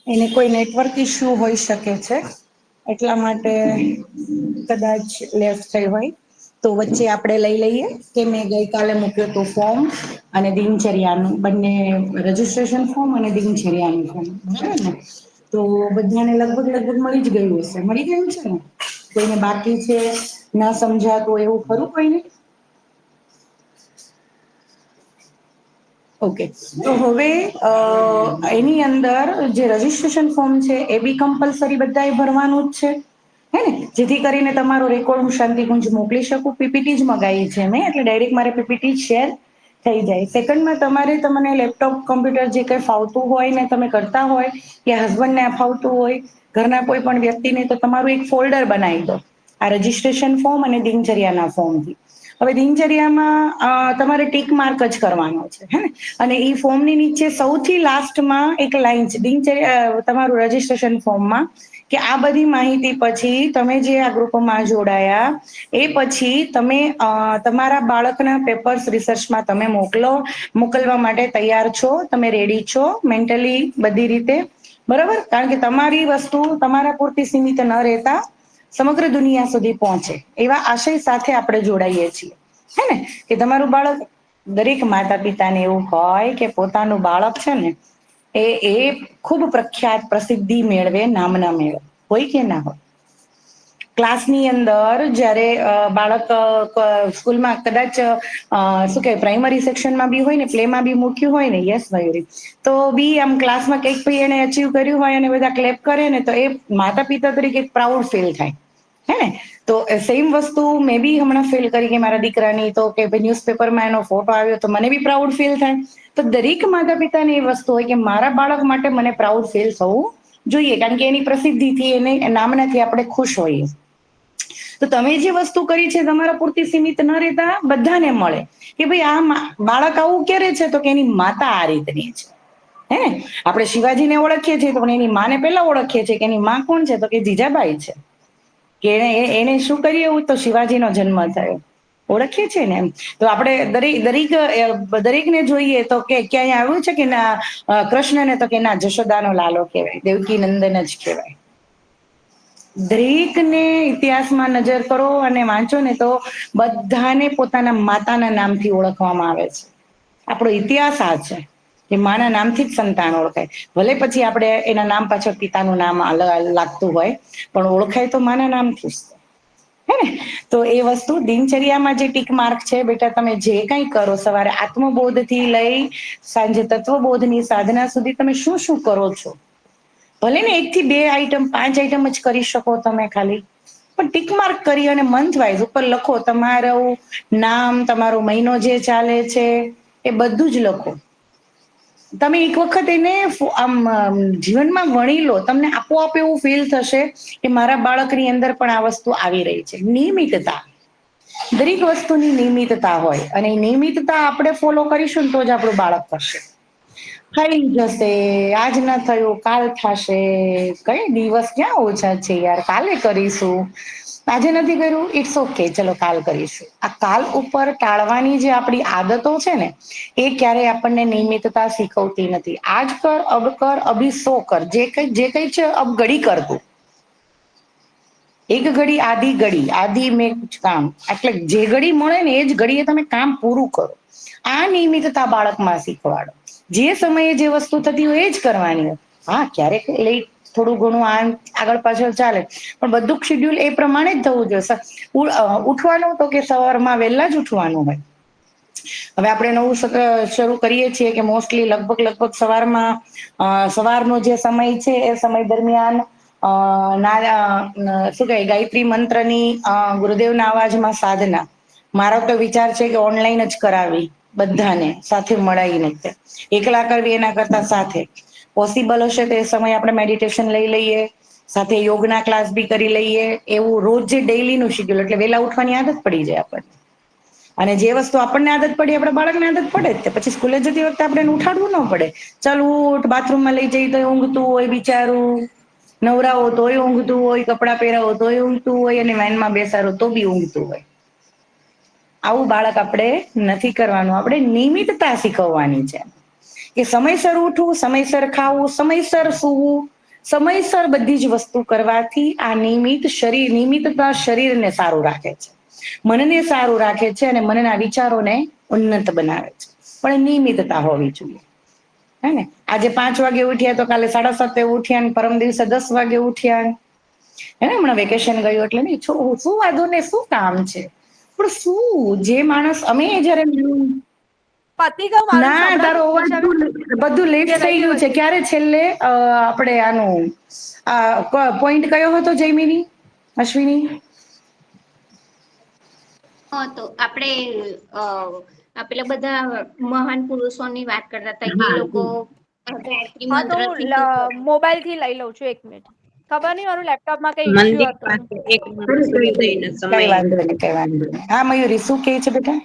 એને કોઈ નેટવર્ક ઇશ્યુ હોઈ શકે છે, એટલા માટે કદાચ લેફ્ટ થઈ હોય. તો વચ્ચે આપણે લઈ લઈએ કે મેં ગઈકાલે મૂક્યું હતું ફોર્મ અને દિનચર્યાનું બંને રજીસ્ટ્રેશન ફોર્મ અને દિનચર્યાનું ફોર્મ, બરાબર ને? તો બધાને લગભગ મળી જ ગયું હશે. મળી ગયું છે ને? કોઈને બાકી છે, ન સમજાતું એવું ખરું કોઈને? ઓકે, તો હવે એની અંદર જે રજીસ્ટ્રેશન ફોર્મ છે એ બી કમ્પલસરી બધાએ ભરવાનું જ છે, હે ને? જેથી કરીને તમારો રેકોર્ડ હું શાંતિકુંજ મોકલી શકું. પીપીટી જ મગાવી છે મેં, એટલે ડાયરેક્ટ મારે પીપીટી શેર થઈ જાય. સેકન્ડમાં તમારે તમને લેપટોપ કમ્પ્યુટર જે કંઈ ફાવતું હોય ને તમે કરતા હોય, કે હસબન્ડને ફાવતું હોય, ઘરના કોઈ પણ વ્યક્તિને, તો તમારું એક ફોલ્ડર બનાવી દો આ રજીસ્ટ્રેશન ફોર્મ અને દિનચર્યાના ફોર્મથી. હવે દિનચર્યામાં તમારે ટીક માર્ક જ કરવાનો છે, હે ને? અને એ ફોર્મની નીચે સૌથી લાસ્ટમાં એક લાઈન છે દિનચર્યા તમારું રજીસ્ટ્રેશન ફોર્મમાં, કે આ બધી માહિતી પછી તમે જે આ ગ્રુપમાં જોડાયા એ પછી તમે તમારા બાળકના પેપર્સ રિસર્ચમાં તમે મોકલવા માટે તૈયાર છો, તમે રેડી છો મેન્ટલી બધી રીતે, બરાબર? કારણ કે તમારી વસ્તુ તમારા પૂરતી સીમિત ન રહેતા સમગ્ર દુનિયા સુધી પહોંચે એવા આશય સાથે આપણે જોડાઈએ છીએ, હે ને? કે તમારું બાળક, દરેક માતા પિતાને એવું હોય કે પોતાનું બાળક છે ને એ ખૂબ પ્રખ્યાત પ્રસિદ્ધિ મેળવે, નામના મેળવે, હોય કે ના હોય? ક્લાસની અંદર જ્યારે બાળક સ્કૂલમાં કદાચ શું કહેવાય પ્રાઇમરી સેક્શનમાં બી હોય ને, પ્લેમાં બી મૂક્યું હોય ને, યસ મયુરી, તો બી આમ ક્લાસમાં કંઈક બી એને અચીવ કર્યું હોય અને બધા ક્લેપ કરે ને, તો એ માતા પિતા તરીકે પ્રાઉડ ફીલ થાય, હે ને? તો સેમ વસ્તુ મેં બી હમણાં ફીલ કરી કે મારા દીકરાની, તો કે ન્યૂઝપેપરમાં એનો ફોટો આવ્યો તો મને બી પ્રાઉડ ફીલ થાય. તો દરેક માતા પિતાને એ વસ્તુ હોય કે મારા બાળક માટે મને પ્રાઉડ ફીલ થવું જોઈએ, કારણ કે એની પ્રસિદ્ધિથી, એને નામનાથી આપણે ખુશ હોઈએ. તો તમે જે વસ્તુ કરી છે તમારા પૂરતી સીમિત ન રહેતા બધાને મળે કે ભાઈ આ બાળક આવું કરે છે, તો કે એની માતા આ રીતની છે, હે ને? આપણે શિવાજીને ઓળખીએ છીએ તો પણ એની માને પેલા ઓળખીએ છીએ કે એની માં કોણ છે, તો કે જીજાબાઈ છે, કે એને શું કર્યું એવું, તો શિવાજીનો જન્મ થયો, ઓળખીએ છીએ ને? એમ તો આપણે દરેકને જોઈએ તો કે ક્યાંય આવ્યું છે કે ના કૃષ્ણને, તો કે ના, જશોદાનો લાલો કહેવાય, દેવકી નંદન જ કહેવાય. દરેકને ઇતિહાસમાં નજર કરો અને વાંચો ને તો બધાને પોતાના માતાના નામથી ઓળખવામાં આવે છે. આપણો ઇતિહાસ આ છે કે માના નામથી જ સંતાન ઓળખાય. ભલે પછી આપણે એના નામ પાછળ પિતાનું નામ લાગતું હોય, પણ ઓળખાય તો માના નામથી જ, હે ને? તો એ વસ્તુ દિનચર્યામાં જે ટીક માર્ક છે, બેટા તમે જે કંઈ કરો, સવારે આત્મબોધથી લઈ સાંજે તત્વબોધની સાધના સુધી તમે શું શું કરો છો, ભલે ને 1 થી 2 આઈટમ 5 આઈટમ જ કરી શકો તમે ખાલી, પણ ટીક માર્ક કરી અને મંથ વાઇઝ ઉપર લખો. તમારું નામ, તમારો મહિનો જે ચાલે છે એ બધું જ લખો. તમે એક વખત એને આમ જીવનમાં વણી લો, તમને આપોઆપ એવું ફીલ થશે કે મારા બાળકની અંદર પણ આ વસ્તુ આવી રહી છે. નિયમિતતા, દરેક વસ્તુની નિયમિતતા હોય, અને નિયમિતતા આપણે ફોલો કરીશું ને તો જ આપણું બાળક કરશે. થઈ જશે, આજ ના થયું કાલ થશે, કઈ દિવસ ક્યાં ઓછા છે યાર, કાલે કરીશું. આજે નથી કર્યું, ઇટ્સ ઓકે, ચલો કાલ કરીશું. આ કાલ ઉપર ટાળવાની જે આપણી આદતો છે ને, એ ક્યારેય આપણને નિયમિતતા શીખવતી નથી. આજ કર, અબ કર, અભી સો કર, જે કઈ છે અબ ઘડી કર તું. એક ઘડી આધી ઘડી, આધી મેં કુછ કામ, એટલે જે ઘડી મળે ને એ જ ઘડીએ તમે કામ પૂરું કરો. આ નિયમિતતા બાળકમાં શીખવાડો. જે સમયે જે વસ્તુ થતી હોય એ જ કરવાની હોય. હા, ક્યારેક લેટ થોડું ઘણું આગળ પાછળ ચાલે, પણ બધું શેડ્યુલ એ પ્રમાણે જ થવું જોઈએ. ઉઠવાનું તો કે સવારમાં વહેલા જ ઉઠવાનું હોય. હવે આપણે નવું શરૂ કરીએ છીએ કે મોસ્ટલી લગભગ સવારનો જે સમય છે એ સમય દરમિયાન શું કહે ગાયત્રી મંત્રની ગુરુદેવના અવાજમાં સાધના. મારો તો વિચાર છે કે ઓનલાઈન જ કરાવી, બધાને સાથે મળાઈને, એકલા કરવી એના કરતા સાથે. પોસિબલ હશે તો એ સમય આપણે મેડિટેશન લઈ લઈએ, સાથે યોગના ક્લાસ બી કરી લઈએ. એવું રોજ જે ડેઈલીનું શેડ્યુલ, એટલે વહેલા ઉઠવાની આદત પડી જાય આપણને. અને જે વસ્તુ આપણને આદત પડી, આપણા બાળકને આદત પડે જ. પછી સ્કૂલે જતી વખતે આપણે એને ઉઠાડવું ન પડે. ચાલ ઉઠ, બાથરૂમમાં લઈ જઈ તો ઊંઘતું હોય બિચારું, નવરાવો તોય ઊંઘતું હોય, કપડાં પહેરાવો તોય ઊંઘતું હોય, અને વેનમાં બેસાડો તો બી ઊંઘતું હોય. આવું બાળક આપણે નથી કરવાનું. આપણે નિયમિતતા શીખવવાની છે કે સમયસર ઉઠવું, સમયસર ખાવું, સમયસર સૂવું, સમયસર બધી જ વસ્તુ કરવાથી આ નિયમિતતા શરીરને સારું રાખે છે, મનને સારું રાખે છે અને મનના વિચારોને ઉન્નત બનાવે છે. પણ નિયમિતતા હોવી જોઈએ. હે ને, આજે 5 વાગે ઉઠ્યા તો કાલે 7:30 ઉઠ્યા ને પરમ દિવસે 10 વાગે ઉઠ્યા. હે ને, હમણાં વેકેશન ગયું એટલે નહીં શું વાંધો ને શું કામ છે, પણ શું જે માણસ અમે જયારે પતિ ગયું મારું ના સંભળાતું તારો અવાજ નિશાબેન? બધું લેટ કે થઈ રહી ગયું છે. હજી? ક્યારે છેલ્લે આપણે આનું પોઈન્ટ કયો હતો જયમિની, અશ્વિની? તો આપણે પેલા બધા મહાન પુરુષોની વાત કરતા હતા કે એ લોકો ગાયત્રી હા, તો મંત્રથી હું મોબાઈલ થી લઈ લઉં છું, 1 મિનિટ. ખબર નહીં મારું લેપટોપમાં કઈ ઇશ્યુ મંદિર હતો. પાસે એક સૂર્યોદયના કઈ સમયે વાંધો નહીં, કઈ વાંધો નહીં. હા મયુરી, શું કહે છે બેટા?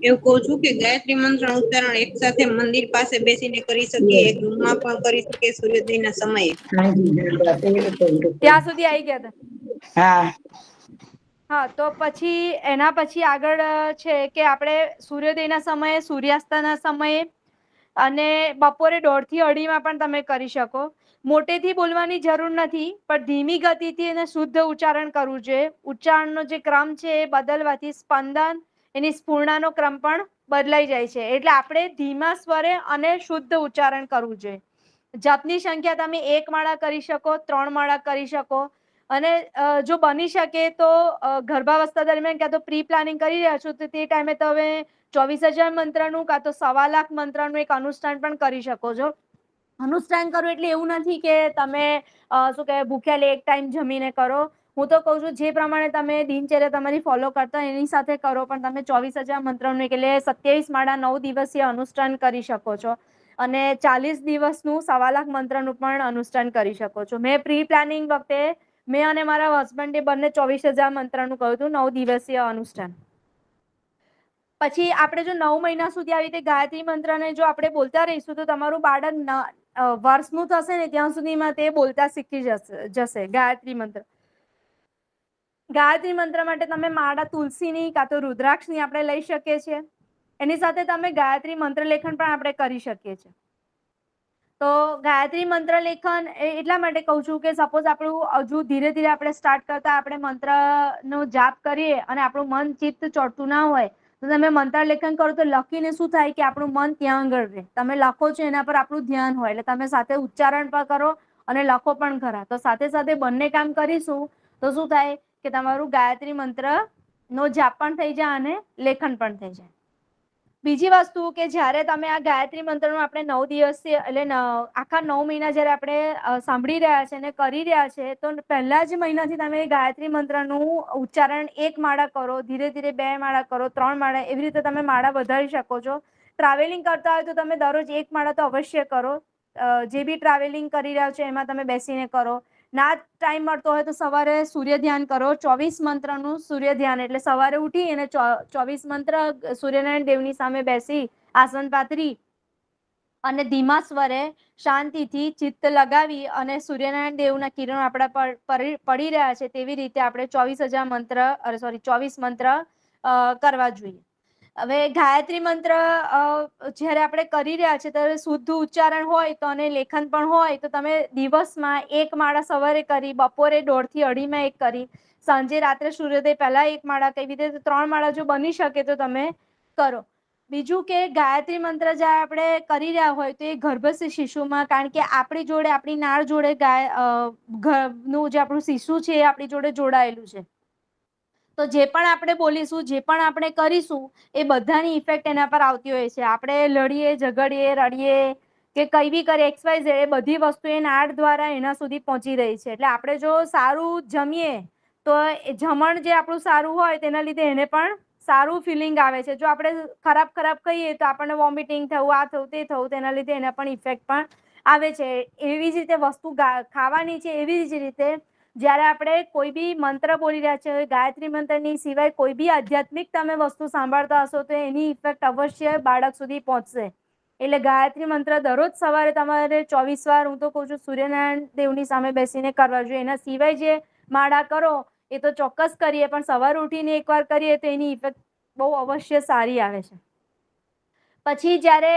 એવું કહું છું કે ગાયત્રી મંત્રનું ઉચ્ચારણ એક સાથે મંદિર પાસે બેસીને કરી શકીએ, એક રૂમમાં પણ કરી શકીએ સૂર્યોદયના સમયે. ત્યાં સુધી આવી ગયા હતા. હા, હા, તો પછી એના પછી આગળ છે કે આપણે સૂર્યોદયના સમયે, સૂર્યાસ્તના સમયે અને બપોરે 1:30 થી 2:30 પણ તમે કરી શકો. મોટેથી બોલવાની જરૂર નથી, પણ ધીમી ગતિથી અને શુદ્ધ ઉચ્ચારણ કરવું જોઈએ. ઉચ્ચારણનો જે ક્રમ છે એ બદલવાથી સ્પંદન, એની સ્ફૂર્ણાનો ક્રમ પણ બદલાઈ જાય છે. એટલે આપણે ધીમા સ્વરે અને શુદ્ધ ઉચ્ચારણ કરવું જોઈએ. જપની સંખ્યા તમે 1 માળા કરી શકો, 3 માળા કરી શકો. અને જો બની શકે તો ગર્ભાવસ્થા દરમિયાન ક્યાં તો પ્રી પ્લાનિંગ કરી રહ્યા છો તો તે ટાઈમે તમે 24,000 મંત્રનું કાં તો 1.25 લાખ મંત્રનું એક અનુષ્ઠાન પણ કરી શકો છો. અનુષ્ઠાન કરો એટલે એવું નથી કે તમે શું કહેવાય ભૂખ્યા એક ટાઈમ જમીને કરો. હું તો કહું છું જે પ્રમાણે તમે દિનચર્યા તમારી ફોલો કરતા એની સાથે કરો, પણ તમે 24,000 મંત્રનું એટલે 27 માળા 9 દિવસીય અનુષ્ઠાન કરી શકો છો. અને 40 દિવસનું 1.25 લાખ મંત્રનું પણ અનુષ્ઠાન કરી શકો છો. મેં પ્રી પ્લાનિંગ વખતે મેં અને મારા હસબન્ડે બંને 24,000 મંત્રનું કહ્યું હતું, 9 દિવસીય અનુષ્ઠાન. પછી આપણે જો 9 મહિના સુધી આવી રીતે ગાયત્રી મંત્રને જો આપણે બોલતા રહીશું તો તમારું બાળક વર્ષનું થશે ને ત્યાં સુધીમાં તે બોલતા શીખી જશે ગાયત્રી મંત્ર. ગાયત્રી મંત્ર માટે તમે માળા તુલસીની કાં તો રુદ્રાક્ષની આપણે લઈ શકીએ છીએ. એની સાથે તમે ગાયત્રી મંત્ર લેખન પણ આપણે કરી શકીએ છીએ. તો ગાયત્રી મંત્ર લેખન એટલા માટે કહું છું કે સપોઝ આપણું હજુ ધીરે ધીરે આપણે સ્ટાર્ટ કરતા આપણે મંત્રનો જાપ કરીએ અને આપણું મન ચિત્ત ચોટતું ના હોય તો તમે મંત્ર લેખન કરો તો લખીને શું થાય કે આપણું મન ત્યાં આગળ રહે. તમે લખો છો એના પર આપણું ધ્યાન હોય એટલે તમે સાથે ઉચ્ચારણ પણ કરો અને લખો પણ ખરા. તો સાથે સાથે બંને કામ કરીશું તો શું થાય કે તમારું ગાયત્રી મંત્ર નો જાપ પણ થઈ જાય અને લેખન પણ થઈ જાય. બીજી વસ્તુ કે જ્યારે તમે આ ગાયત્રી મંત્રનું આપણે 9 દિવસીય એટલે આખા 9 મહિના જ્યારે આપણે સાંભળી રહ્યા છે અને કરી રહ્યા છે તો પહેલા જ મહિનાથી તમે ગાયત્રી મંત્રનું ઉચ્ચારણ 1 માળા કરો, ધીરે ધીરે 2 માળા કરો, 3 માળા, એવી રીતે તમે માળા વધારી શકો છો. ટ્રાવેલિંગ કરતા હોય તો તમે દરરોજ 1 માળા તો અવશ્ય કરો. જે બી ટ્રાવેલિંગ કરી રહ્યા છો એમાં તમે બેસીને કરો. ના ટાઈમ મળતો હોય તો સવારે સૂર્ય ધ્યાન કરો. 24 મંત્રનું સૂર્ય ધ્યાન એટલે સવારે ઉઠી અને 24 મંત્ર સૂર્યનારાયણ દેવની સામે બેસી આસન પાથરી અને ધીમા સ્વરે શાંતિથી ચિત્ત લગાવી અને સૂર્યનારાયણ દેવના કિરણો આપણા પર પડી રહ્યા છે તેવી રીતે આપણે 24 મંત્ર કરવા જોઈએ. હવે ગાયત્રી મંત્ર જ્યારે આપણે કરી રહ્યા છીએ ત્યારે શુદ્ધ ઉચ્ચારણ હોય તો અને લેખન પણ હોય તો તમે દિવસમાં 1 માળા સવારે કરી, બપોરે 1:30 થી 2:30 એક કરી, સાંજે રાત્રે સૂર્યોદય પહેલા 1 માળા, કેવી રીતે 3 માળા જો બની શકે તો તમે કરો. બીજું કે ગાયત્રી મંત્ર જ્યારે આપણે કરી રહ્યા હોય તો એ ગર્ભસ્થ શિશુમાં, કારણ કે આપણી જોડે આપણી નાળ જોડે નું જે આપણું શિશુ છે એ આપણી જોડે જોડાયેલું છે. તો જે પણ આપણે બોલીશું, જે પણ આપણે કરીશું એ બધાની ઇફેક્ટ એના પર આવતી હોય છે. આપણે લડીએ, ઝઘડીએ, રડીએ કે કઈ બી કરે XYZ એ બધી વસ્તુ એ નાળ દ્વારા એના સુધી પહોંચી રહી છે. એટલે આપણે જો સારું જમીએ તો જમણ જે આપણું સારું હોય તેના લીધે એને પણ સારું ફિલિંગ આવે છે. જો આપણે ખરાબ કહીએ તો આપણને વોમિટિંગ થવું, આ થવું, તે થવું, તેના લીધે એના પણ ઇફેક્ટ પણ આવે છે. એવી જ રીતે વસ્તુ ખાવાની છે. એવી જ રીતે જ્યારે આપણે કોઈ બી મંત્ર બોલી રહ્યા છે, ગાયત્રી મંત્રની સિવાય કોઈ બી આધ્યાત્મિક તમે વસ્તુ સાંભળતા હશો તો એની ઇફેક્ટ અવશ્ય બાળક સુધી પહોંચશે. એટલે ગાયત્રી મંત્ર દરરોજ સવારે તમારે 24 વાર, હું તો કહું છું, સૂર્યનારાયણ દેવની સામે બેસીને કરવા જોઈએ. એના સિવાય જે માળા કરો એ તો ચોક્કસ કરીએ, પણ સવારે ઉઠીને એકવાર કરીએ તો એની ઇફેક્ટ બહુ અવશ્ય સારી આવે છે. પછી જ્યારે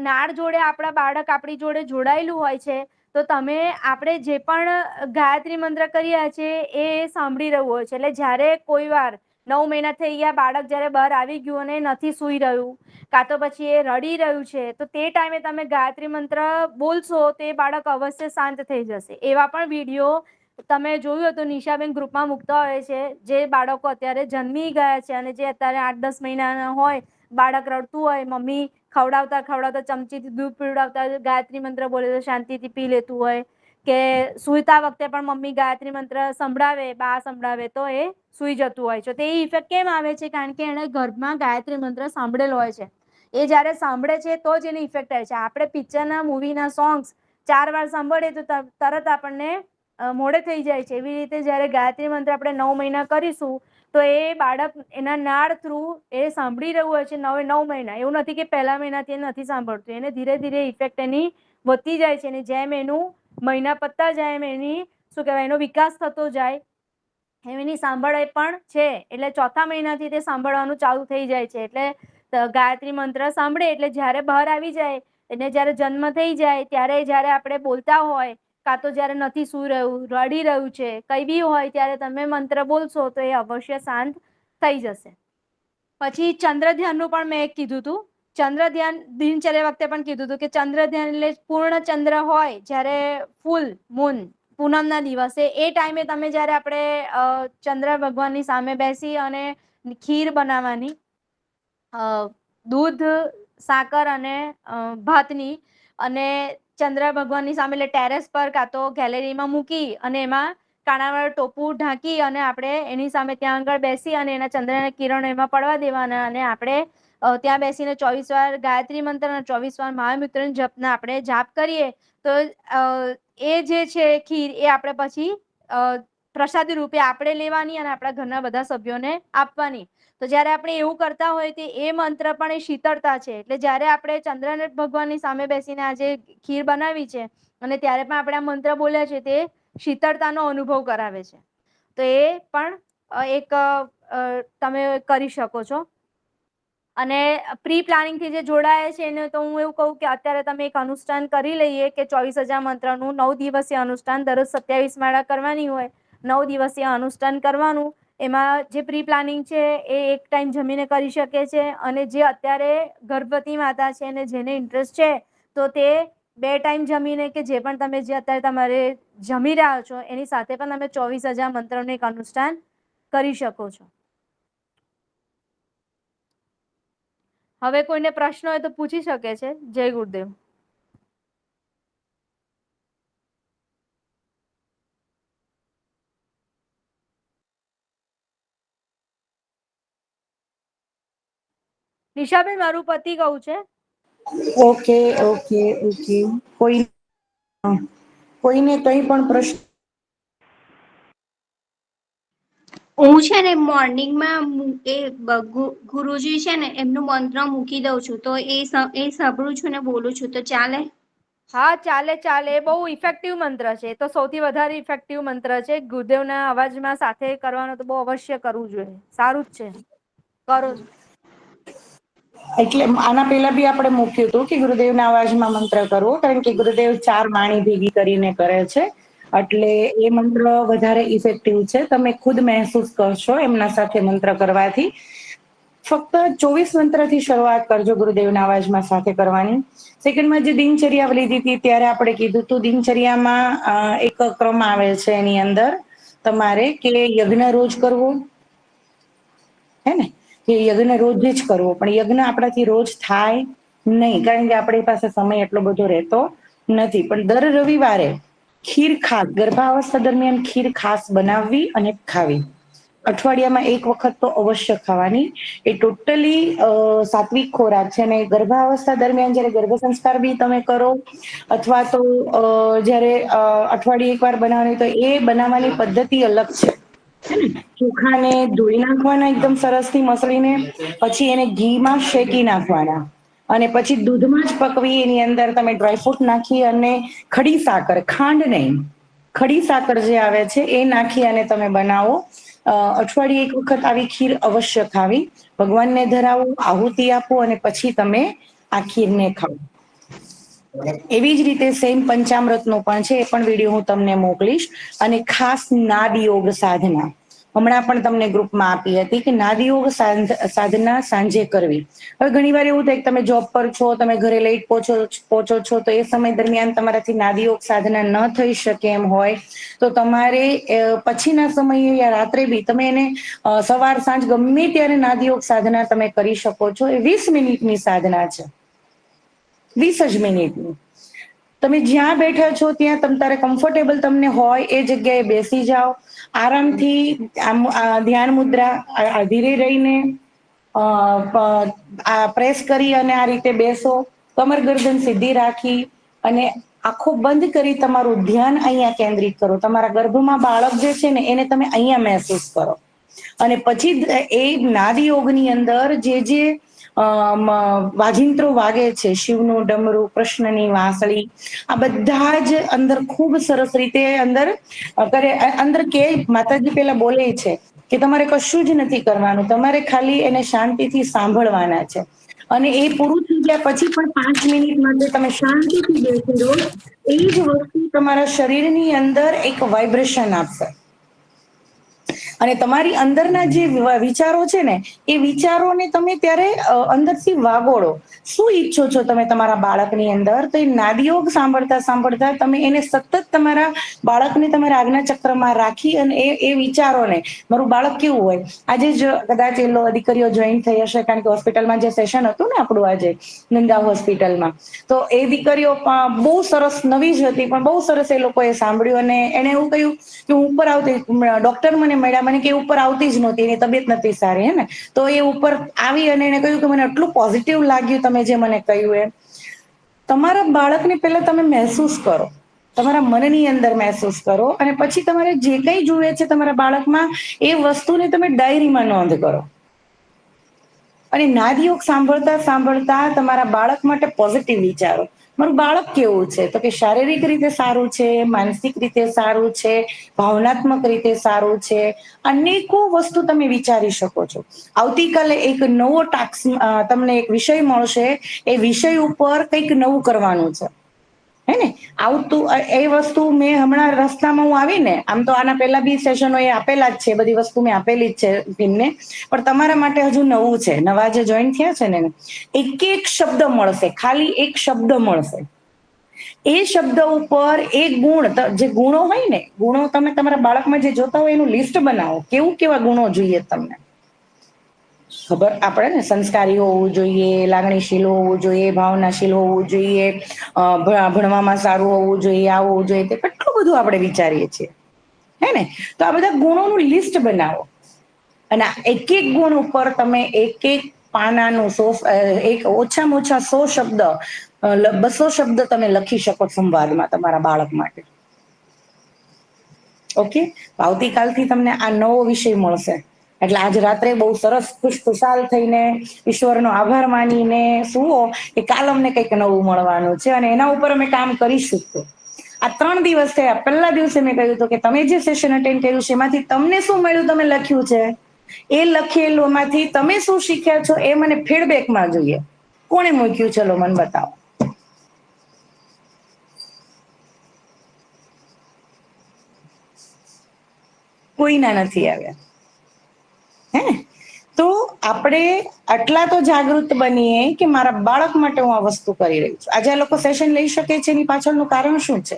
નાળ જોડે આપણા બાળક આપણી જોડે જોડાયેલું હોય છે તો તમે આપણે જે પણ ગાયત્રી મંત્ર કર્યા છે એ સાંભળી રહ્યું હોય છે. એટલે જ્યારે કોઈ વાર 9 મહિના થઈ ગયા, બાળક જ્યારે બહાર આવી ગયું અને નથી સૂઈ રહ્યું, કાં તો પછી એ રડી રહ્યું છે, તો તે ટાઈમે તમે ગાયત્રી મંત્ર બોલશો તો એ બાળક અવશ્ય શાંત થઈ જશે. એવા પણ વિડીયો તમે જોયું તો નિશાબેન ગ્રુપમાં મૂકતા હોય છે, જે બાળકો અત્યારે જન્મી ગયા છે અને જે અત્યારે 8-10 મહિનાના હોય, બાળક રડતું હોય, મમ્મી ખવડાવતા ચમચીથી દૂધ પીવડાવતા ગાયત્રી મંત્ર બોલે તો શાંતિથી પી લેતું હોય, કે સૂતા વખતે પણ મમ્મી ગાયત્રી મંત્ર સંભળાવે, બા સંભળાવે તો એ સૂઈ જતું હોય છે. તો એ ઇફેક્ટ કેમ આવે છે? કારણ કે એણે ગર્ભમાં ગાયત્રી મંત્ર સાંભળેલો હોય છે. એ જ્યારે સાંભળે છે તો જ એની ઇફેક્ટ થાય છે. આપણે પિક્ચરના, મૂવીના સોંગ્સ 4 વાર સાંભળીએ તો તરત આપણને મોડે થઈ જાય છે. એવી રીતે જ્યારે ગાયત્રી મંત્ર આપણે 9 મહિના કરીશું તો એ બાળક એના નાળ થ્રુ એ સાંભળી રહ્યું હોય છે 9 મહિના. એવું નથી કે પહેલા મહિનાથી એ નથી સાંભળતું. એને ધીરે ધીરે ઇફેક્ટ એની વધતી જાય છે અને જેમ એનું મહિના પતતા જાય એમ એની એનો વિકાસ થતો જાય એમ એની સાંભળે પણ છે. એટલે 4થા મહિનાથી તે સાંભળવાનું ચાલુ થઈ જાય છે. એટલે ગાયત્રી મંત્ર સાંભળે એટલે જ્યારે બહાર આવી જાય અને જ્યારે જન્મ થઈ જાય ત્યારે જ્યારે આપણે બોલતા હોય, કાં તો જ્યારે નથી સૂઈ રહ્યું, રડી રહ્યું છે, કંઈ બી હોય, ત્યારે તમે મંત્ર બોલશો તો એ અવશ્ય શાંત થઈ જશે. પછી ચંદ્ર ધ્યાનનું પણ મેં કીધું હતું. ચંદ્ર ધ્યાન દિનચર્યા વખતે પણ કીધું હતું કે ચંદ્ર ધ્યાન એટલે પૂર્ણ ચંદ્ર હોય, જ્યારે ફૂલ મૂન પૂનમના દિવસે એ ટાઈમે તમે જ્યારે આપણે ચંદ્ર ભગવાનની સામે બેસી અને ખીર બનાવવાની, દૂધ, સાકર અને ભાતની, અને ચંદ્ર ભગવાનની સામે એટલે ટેરેસ પર કાં તો ગેલેરીમાં મૂકી અને એમાં કાણાવાળું ટોપું ઢાંકી અને આપણે એની સામે ત્યાં આગળ બેસી અને એના ચંદ્રના કિરણો એમાં પડવા દેવાના અને આપણે ત્યાં બેસીને 24 વાર ગાયત્રી મંત્ર અને 24 વાર મહામૃત્યુંજય જપના આપણે જાપ કરીએ તો એ જે છે ખીર એ આપણે પછી પ્રસાદી રૂપે આપણે લેવાની અને આપણા ઘરના બધા સભ્યોને આપવાની. તો જ્યારે આપણે એવું કરતા હોય તો એ મંત્ર પણ એ શીતળતા છે. એટલે જ્યારે આપણે ચંદ્ર ભગવાનની સામે બેસીને આજે ખીર બનાવી છે અને ત્યારે પણ આપણે આ મંત્ર બોલ્યા છે, તે શીતળતાનો અનુભવ કરાવે છે. તો એ પણ એક તમે કરી શકો છો. અને પ્રી પ્લાનિંગથી જે જોડાય છે એને તો હું એવું કહું કે અત્યારે તમે એક અનુષ્ઠાન કરી લઈએ કે 24,000 મંત્રનું 9 દિવસીય અનુષ્ઠાન દરરોજ 27 માળા કરવાની હોય, 9 દિવસીય અનુષ્ઠાન કરવાનું. એમાં જે પ્રી પ્લાનિંગ છે એ એક ટાઈમ જમીને કરી શકે છે અને જે અત્યારે ગર્ભવતી માતા છે અને જેને ઇન્ટરેસ્ટ છે તો તે 2 ટાઈમ જમીને કે જે પણ તમે જે અત્યારે તમારે જમી રહ્યા છો એની સાથે પણ તમે 24,000 મંત્રનું એક અનુષ્ઠાન કરી શકો છો. હવે કોઈને પ્રશ્ન હોય તો પૂછી શકે છે. જય ગુરુદેવ. નિશાબેન મારું પતિ કહું છે. Okay okay okay. કોઈને કંઈ પણ પ્રશ્ન? હું છે ને મોર્નિંગમાં એ ગુરુજી છે ને એમનું મંત્ર મૂકી દઉં છું, તો એ સાંભળું છું ને બોલું છું તો ચાલે? હા, ચાલે ચાલે. એ બહુ ઇફેક્ટિવ મંત્ર છે. તો સૌથી વધારે ઇફેક્ટિવ મંત્ર છે. ગુરુદેવના અવાજમાં સાથે કરવાનો તો બહુ અવશ્ય કરવું જોઈએ. સારું જ છે, કરો. એટલે આના પહેલા બી આપણે મૂક્યું હતું કે ગુરુદેવના અવાજમાં મંત્ર કરવો, કારણ કે ગુરુદેવ 4 વાણી ભેગી કરીને કરે છે એટલે એ મંત્ર વધારે ઇફેક્ટિવ છે. તમે ખુદ મહેસૂસ કરશો એમના સાથે મંત્ર કરવાથી. ફક્ત 24 મંત્રથી શરૂઆત કરજો ગુરુદેવના અવાજમાં સાથે કરવાની. સેકન્ડમાં જે દિનચર્યા લીધી હતી ત્યારે આપણે કીધું હતું દિનચર્યામાં એક ક્રમ આવે છે એની અંદર તમારે કે યજ્ઞ રોજ કરવો, હે ને, કે યજ્ઞ રોજ જ કરવો. પણ યજ્ઞ આપણાથી રોજ થાય નહીં, કારણ કે આપણી પાસે સમય એટલો બધો રહેતો નથી. પણ દર રવિવારે ખીર ખાસ ગર્ભાવસ્થા દરમિયાન ખીર ખાસ બનાવવી અને ખાવી. અઠવાડિયામાં 1 વખત તો અવશ્ય ખાવાની. એ ટોટલી સાત્વિક ખોરાક છે અને ગર્ભાવસ્થા દરમિયાન જ્યારે ગર્ભ સંસ્કાર બી તમે કરો અથવા તો જ્યારે અઠવાડિયે 1 વાર બનાવવાની, તો એ બનાવવાની પદ્ધતિ અલગ છે. ચોખાને ધોઈ નાખવાના એકદમ સરસથી મસળીને, પછી એને ઘીમાં શેકી નાખવાના અને પછી દૂધમાં જ પકવી એની અંદર તમે ડ્રાયફ્રૂટ નાખી અને ખડી સાકર, ખાંડ નહીં, ખડી સાકર જે આવે છે એ નાખી અને તમે બનાવો. અઠવાડિયે 1 વખત આવી ખીર અવશ્ય ખાવી. ભગવાનને ધરાવો, આહુતિ આપો અને પછી તમે આ ખીરને ખાઓ. એવી જ રીતે સેમ પંચામૃતનો પણ છે, એ પણ વિડીયો હું તમને મોકલીશ. અને ખાસ નાદયોગ સાધના હમણાં પણ તમને ગ્રુપમાં આપી હતી કે નાદયોગ સાધના સાંજે કરવી. હવે ઘણી વાર એવું થાય કે તમે જોબ પર છો, તમે ઘરે લેટ પહોંચો છો, તો એ સમય દરમિયાન તમારાથી નાદયોગ સાધના ન થઈ શકે એમ હોય તો તમારે પછીના સમયે યા રાત્રે બી તમે એને સવાર સાંજ ગમે ત્યારે નાદયોગ સાધના તમે કરી શકો છો. એ 20 મિનિટની સાધના છે, 20 જ મિનિટની. તમે જ્યાં બેઠા છો ત્યાં તમારે કમ્ફર્ટેબલ તમને હોય એ જગ્યાએ બેસી જાઓ, આરામથી ધ્યાન મુદ્રા ધીરે રહીને પ્રેસ કરી અને આ રીતે બેસો, કમર ગરદન સીધી રાખી અને આંખો બંધ કરી તમારું ધ્યાન અહીંયા કેન્દ્રિત કરો. તમારા ગર્ભમાં બાળક જે છે ને એને તમે અહીંયા મહેસૂસ કરો. અને પછી એ નાદયોગની અંદર જે વાજિંત્રો વાગે છે, શિવનું ડમરું, કૃષ્ણની વાંસળી, આ બધા જ અંદર ખૂબ સરસ રીતે અંદર કે માતાજી પેલા બોલે છે કે તમારે કશું જ નથી કરવાનું, તમારે ખાલી એને શાંતિથી સાંભળવાના છે. અને એ પૂરું થઈ ગયા પછી પણ 5 મિનિટ માટે તમે શાંતિથી બેસી રહો. એ જ વસ્તુ તમારા શરીરની અંદર એક વાઇબ્રેશન આપશે. અને તમારી અંદરના જે વિચારો છે ને એ વિચારોને તમે ત્યારે અંદરથી વાગોળો. શું ઈચ્છો છો તમે તમારા બાળકની અંદર? તો એ નાદયોગ સાંભળતા સાંભળતા તમે એને સતત તમારા બાળકને તમારા આજ્ઞા ચક્રમાં રાખી અને એ વિચારોને, મારું બાળક કેવું હોય, આજે જ કદાચ એ દીકરીઓ જોઈન થઈ હશે કારણ કે હોસ્પિટલમાં જે સેશન હતું ને આપણું આજે નંદા હોસ્પિટલમાં, તો એ દીકરીઓ બહુ સરસ, નવી જ હતી પણ બહુ સરસ એ લોકોએ સાંભળ્યું અને એને એવું કહ્યું કે હું ઉપર આવતી, ડોક્ટર મને મળ્યા, મને કે ઉપર આવતી જ નહોતી, એની તબિયત નથી સારી, હે ને. તો એ ઉપર આવી અને એને કહ્યું કે મને આટલું પોઝિટિવ લાગ્યું તમે જે મને કહ્યું એમ. તમારા બાળકને પહેલા તમે મહેસૂસ કરો, તમારા મનની અંદર મહેસૂસ કરો અને પછી તમારે જે કંઈ જુએ છે તમારા બાળકમાં એ વસ્તુને તમે ડાયરીમાં નોંધ કરો. અને નાદયોગ સાંભળતા સાંભળતા તમારા બાળક માટે પોઝિટિવ વિચારો. મારું બાળક કેવું છે? તો કે શારીરિક રીતે સારું છે, માનસિક રીતે સારું છે, ભાવનાત્મક રીતે સારું છે. અનેકો વસ્તુ તમે વિચારી શકો છો. આવતીકાલે એક નવો ટાસ્ક, તમને એક વિષય મળશે, એ વિષય ઉપર કંઈક નવું કરવાનું છે, હે ને. આવતું એ વસ્તુ મેં હમણાં રસ્તામાં હું આવીને, આમ તો આના પહેલા બી સેશનો એ આપેલા જ છે, બધી વસ્તુ મેં આપેલી જ છે ટીમને, પણ તમારા માટે હજુ નવું છે. નવા જે જોઈન થયા છે ને, એક શબ્દ મળશે, ખાલી એક શબ્દ મળશે. એ શબ્દ ઉપર એક ગુણ, જે ગુણો હોય ને, ગુણો તમે તમારા બાળકમાં જે જોતા હોય એનું લિસ્ટ બનાવો. કેવા ગુણો જોઈએ તમને? ખબર આપણે ને, સંસ્કારી હોવું જોઈએ, લાગણીશીલ હોવું જોઈએ, ભાવનાશીલ હોવું જોઈએ, ભણવામાં સારું હોવું જોઈએ, આવું હોવું જોઈએ, તે કેટલું બધું આપણે વિચારીએ છીએ, હે ને. તો આ બધા ગુણોનું લિસ્ટ બનાવો અને એક ગુણ ઉપર તમે એક પાનાનું એક ઓછામાં ઓછા 100 શબ્દ, 200 શબ્દ તમે લખી શકો સંવાદમાં તમારા બાળક માટે. ઓકે, આવતીકાલથી તમને આ નવો વિષય મળશે. એટલે આજ રાત્રે બહુ સરસ ખુશખુશાલ થઈને ઈશ્વરનો આભાર માનીને સુવો કે કાલ અમને કંઈક નવું મળવાનું છે અને એના ઉપર અમે કામ કરીશું. આ 3 દિવસ થયા. પહેલા દિવસે મેં કહ્યું હતું કે તમે જે સેશન અટેન્ડ કર્યું છે એમાંથી તમને શું મળ્યું, તમે લખ્યું છે, એ લખેલુંમાંથી તમે શું શીખ્યા છો એ મને ફીડબેકમાં જોઈએ. કોણે મૂક્યું? ચલો મને બતાવો. કોઈના નથી આવ્યા, હે ને. તો આપણે આટલા તો જાગૃત બનીએ કે મારા બાળક માટે હું આ વસ્તુ કરી રહી છું. આજે આ લોકો સેશન લઈ શકે છે એની પાછળનું કારણ શું છે?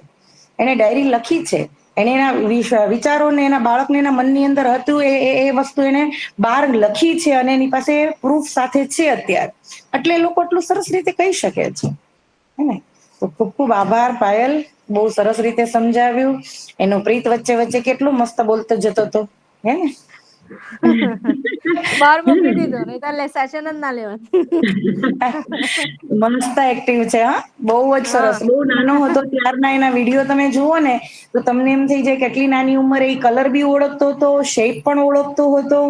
એને ડાયરી લખી છે, એને એના વિચારોને એના બાળકને એના મનની અંદર હતું એ વસ્તુ એને બહાર લખી છે અને એની પાસે પ્રૂફ સાથે છે અત્યારે, એટલે એ લોકો એટલું સરસ રીતે કહી શકે છે, હે ને. તો ખૂબ ખૂબ આભાર પાયલ, બહુ સરસ રીતે સમજાવ્યું. એનો પ્રીત વચ્ચે વચ્ચે કેટલું મસ્ત બોલતો જતો હતો, હે ને. બહાર મૂકી દીધો, નહીં તો સેશન જ ના લેવાનું. મસ્ત એક્ટિવ છે, હા, બહુ જ સરસ. બહુ નાનો હતો ત્યારના એના વિડીયો તમે જુઓ ને તો તમને એમ થઈ જાય કે એટલી નાની ઉંમરે એ કલર બી ઓળખતો હતો, શેપ પણ ઓળખતો હતો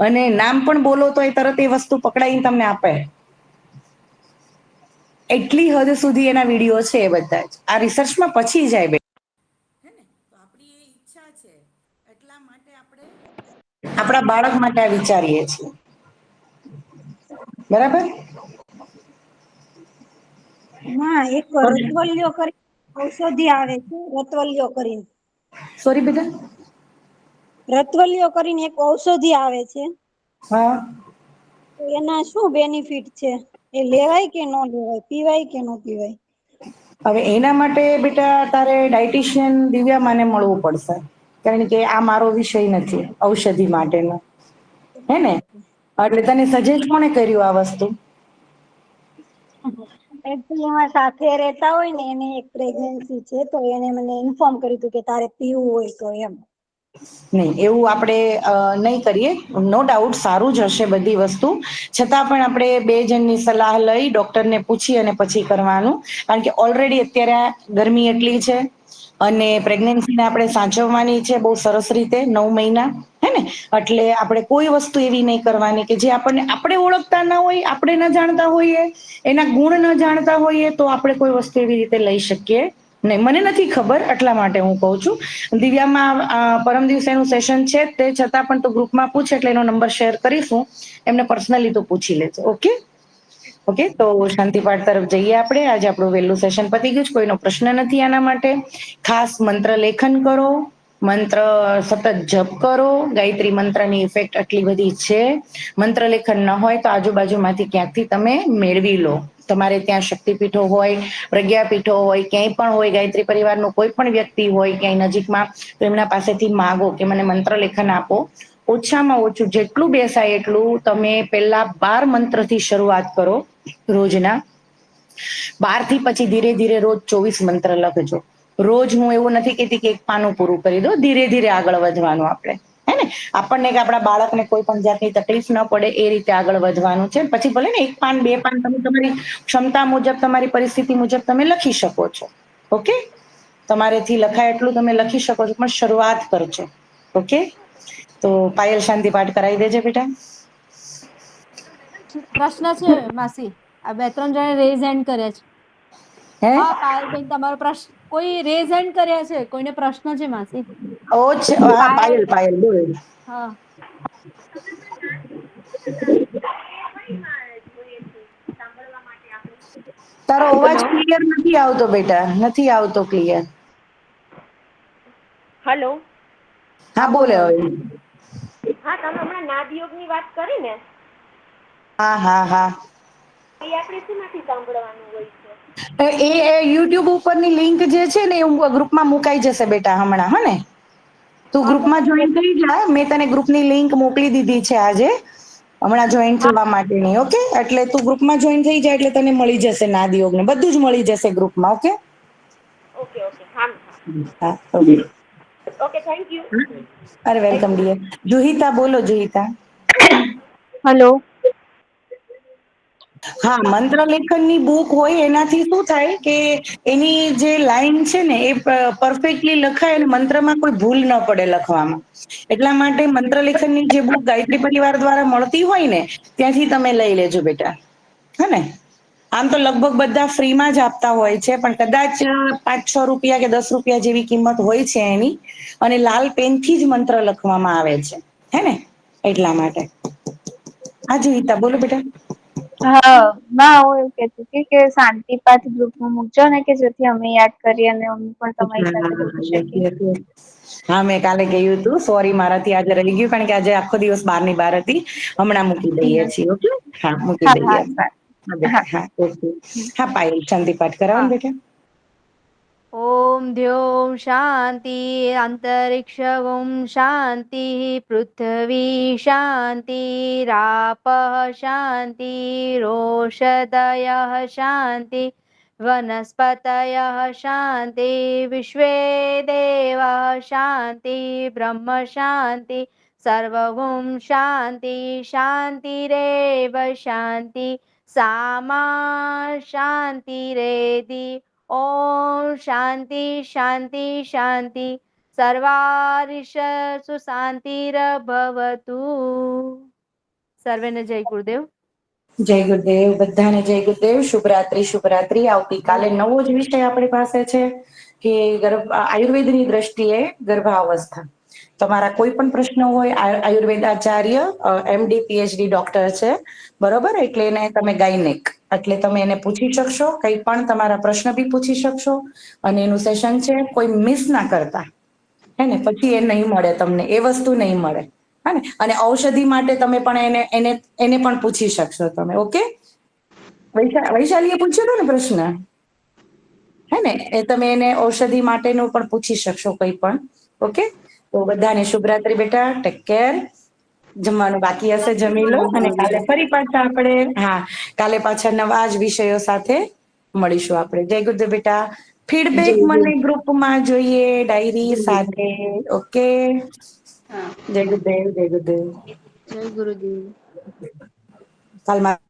અને નામ પણ બોલો તો એ તરત એ વસ્તુ પકડાઈને તમને આપે. એટલી હદ સુધી એના વિડીયો છે એ બધા જ. આ રિસર્ચમાં પછી જાય બે, હે ને. તો આપણી એ ઈચ્છા છે, એટલા માટે આપણે આપણા બાળક માટે આ વિચારીએ છીએ, બરાબર. ના, એક રતવલ્યો કરી ઔષધિ આવે છે, રતવલ્યો કરીને. સોરી બેટા. રતવલ્યો કરીને એક ઔષધિ આવે છે, હા. તો એના શું બેનિફિટ છે? એ લેવાય કે ન લેવાય, પીવાય કે ન પીવાય? હવે એના માટે બેટા તારે ડાયટિશિયન દિવ્યામાને મળવું પડશે, કારણ કે આ મારો વિષય નથી ઔષધિ માટેનો, હે ને? એટલે તને સજેસ્ટ કોણે કર્યું આ વસ્તુ? એકચ્યુઅલી એમાં સાથે રહેતા હોય ને એને એક પ્રેગ્નન્સી છે, તો એને મને ઇન્ફોર્મ કર્યું હતું કે તારે પીવું હોય તો એમ. નહીં, એવું આપણે નહીં કરીએ. નો ડાઉટ સારું જ હશે બધી વસ્તુ, છતાં પણ આપણે બે જણની સલાહ લઈ ડોક્ટરને પૂછી અને પછી કરવાનું, કારણ કે ઓલરેડી અત્યારે ગરમી એટલી છે અને પ્રેગ્નન્સીને આપણે સાચવવાની છે બહુ સરસ રીતે 9 મહિના, હે ને? એટલે આપણે કોઈ વસ્તુ એવી નહીં કરવાની કે જે આપણને આપણે ઓળખતા ના હોય, આપણે ન જાણતા હોઈએ, એના ગુણ ન જાણતા હોઈએ તો આપણે કોઈ વસ્તુ એવી રીતે લઈ શકીએ નહીં. મને નથી ખબર, એટલા માટે હું કહું છું. દિવ્યામાં પરમ દિવસેનું સેશન છે, તે છતાં પણ તું ગ્રુપમાં પૂછ એટલે એનો નંબર શેર કરીશું, એમને પર્સનલી તો પૂછી લેજે. ઓકે ઓકે, તો શાંતિપાઠ તરફ જઈએ આપણે. આજે આપણું વહેલું સેશન પતી ગયું છે, કોઈનો પ્રશ્ન નથી આના માટે. ખાસ મંત્ર લેખન કરો, મંત્ર સતત જપ કરો. ગાયત્રી મંત્રની ઇફેક્ટ આટલી બધી છે. મંત્ર લેખન ન હોય તો આજુબાજુમાંથી ક્યાંકથી તમે મેળવી લો. તમારે ત્યાં શક્તિપીઠો હોય, પ્રજ્ઞાપીઠો હોય, ક્યાંય પણ હોય, ગાયત્રી પરિવારનું કોઈ પણ વ્યક્તિ હોય ક્યાંય નજીકમાં, તો એમના પાસેથી માગો કે મને મંત્ર લેખન આપો. ઓછામાં ઓછું જેટલું બેસાય એટલું તમે પહેલા 12 મંત્રથી શરૂઆત કરો રોજના. 12 થી પછી ધીરે ધીરે રોજ 24 મંત્ર લખજો. રોજ હું એવું નથી કહેતી કે એક પાનું પૂરું કરી દો, ધીરે ધીરે આગળ વધવાનું આપણે, હે ને? આપણને કે આપણા બાળકને કોઈ પણ જાતની તકલીફ ન પડે એ રીતે આગળ વધવાનું છે. પછી ભલે ને 1 પાન 2 પાન તમે તમારી ક્ષમતા મુજબ, તમારી પરિસ્થિતિ મુજબ તમે લખી શકો છો. ઓકે, તમારેથી લખાય એટલું તમે લખી શકો છો, પણ શરૂઆત કરજો. ઓકે, તો પાયલ શાંતિ પાઠ કરાવી દેજે બેટા. પ્રશ્ન છે માસી, આ 2-3 જણે રેઝ હેન્ડ કર્યા છે. હે હા પાયલબેન, તમારો પ્રશ્ન, કોઈ રેઝ હેન્ડ કર્યા છે, કોઈને પ્રશ્ન છે માસી? હા, પાયલ પાયલ બોલ. હા. તારો અવાજ હેલો ક્લિયર નથી આવતો બેટા, નથી આવતો ક્લિયર. હેલો. હા બોલે હવે. હા, તમે હમણાં નાદયોગની વાત કરી ને, હા હા હા. એ આપણે શેમાંથી સાંભળવાનું હોય છે? યુટ્યુબ ઉપરની લિંક જે છે ને એ ગ્રુપમાં મુકાઈ જશે બેટા હમણાં, હે ને? તું ગ્રુપમાં જોઈન થઈ જા, મેં તને ગ્રુપની લિંક મોકલી દીધી છે આજે, હમણાં જોઈન થવા માટેની. ઓકે, એટલે તું ગ્રુપમાં જોઈન થઈ જાય એટલે તને મળી જશે નાદયોગ ને બધું જ મળી જશે ગ્રુપમાં. ઓકે. ઓકે ઓકે, હા હા ઓકે. Okay, thank you. અરે વેલકમ ડિયર. જુહિતા બોલો, જુહિતા. હેલો. હા, મંત્ર લેખનની બુક હોય એનાથી શું થાય કે એની જે લાઈન છે ને એ પરફેક્ટલી લખાય અને મંત્રમાં કોઈ ભૂલ ન પડે લખવામાં. એટલા માટે મંત્ર લેખનની જે બુક ગાયત્રી પરિવાર દ્વારા મળતી હોય ને ત્યાંથી તમે લઈ લેજો બેટા, હે ને? આમ તો લગભગ બધા ફ્રીમાં જ આપતા હોય છે, પણ કદાચ 5-6 રૂપિયા કે 10 રૂપિયા જેવી કિંમત હોય છે એની, અને લાલ પેનથી જ મંત્ર લખવામાં આવે છે, હે ને? એટલા માટે. હા જુહિતા બોલો બેટા. હા ના, હું એવું કહેતી હતી કે શાંતિપાઠ ગ્રુપમાં મૂકજો ને, કે જેથી અમે યાદ કરીએ અને અમે પણ તમારી સાથે જોડી શકીએ. હા, મેં કાલે કહ્યું હતું, સોરી મારાથી આજે રહી ગયું, કારણ કે આજે આખો દિવસ બહારની બહાર હતી. હમણાં મૂકી દઈએ છીએ. ઓકે, હા મૂકી હા દઈએ. હા સારું. હા બેટા, હા ઓકે. હા પાયલ શાંતિ પાઠ કરાવો હા. ને બેટા. ॐ द्यौः शान्ति अन्तरिक्ष ॐ शान्तिः पृथ्वी शान्तिरापः शान्तिरोषधयः शान्ति वनस्पतयः शान्ति विश्वे देवाः शान्ति ब्रह्म शान्ति सर्वं शान्ति शान्तिरेव शान्ति सामा शान्तिरेधि ओम शांति शांति शांति सर्वारिषु शांतिरभवतु. સર્વેને જય ગુરુદેવ. જય ગુરુદેવ, બધાને જય ગુરુદેવ. શુભરાત્રી, શુભરાત્રી. આવતીકાલે નવો જ વિષય આપણી પાસે છે કે આયુર્વેદની દ્રષ્ટિએ ગર્ભાવસ્થા. તમારા કોઈ પણ પ્રશ્ન હોય, Ayurveda Acharya MD PhD doctor છે, બરોબર, એટલે એને તમે ગાયનેક એટલે તમે એને પૂછી શકશો, કંઈ પણ તમારા પ્રશ્ન બી પૂછી શકશો. અને એનું સેશન છે, કોઈ મિસ ના કરતા, હે ને, પછી એ નહીં મળે તમને, એ વસ્તુ નહીં મળે, હે ને. અને ઔષધિ માટે તમે પણ એને પણ પૂછી શકશો તમે. ઓકે, વૈશાલીએ પૂછ્યો હતો ને પ્રશ્ન, હે ને, એ તમે એને ઔષધિ માટેનું પણ પૂછી શકશો કંઈ પણ. ઓકે, તો બધાને શુભરાત્રી બેટા, ટેક કેર. જમવાનું બાકી હશે જમી લો, અને કાલે ફરી પાછા આપણે કાલે પાછા નવા જ વિષયો સાથે મળીશું આપણે. જય ગુરુદેવ બેટા. ફીડબેક મને ગ્રુપમાં જોઈએ, ડાયરી સાથે. ઓકે, જય ગુરુદેવ, જય ગુરુદેવ. જય ગુરુદેવ. કાલમાં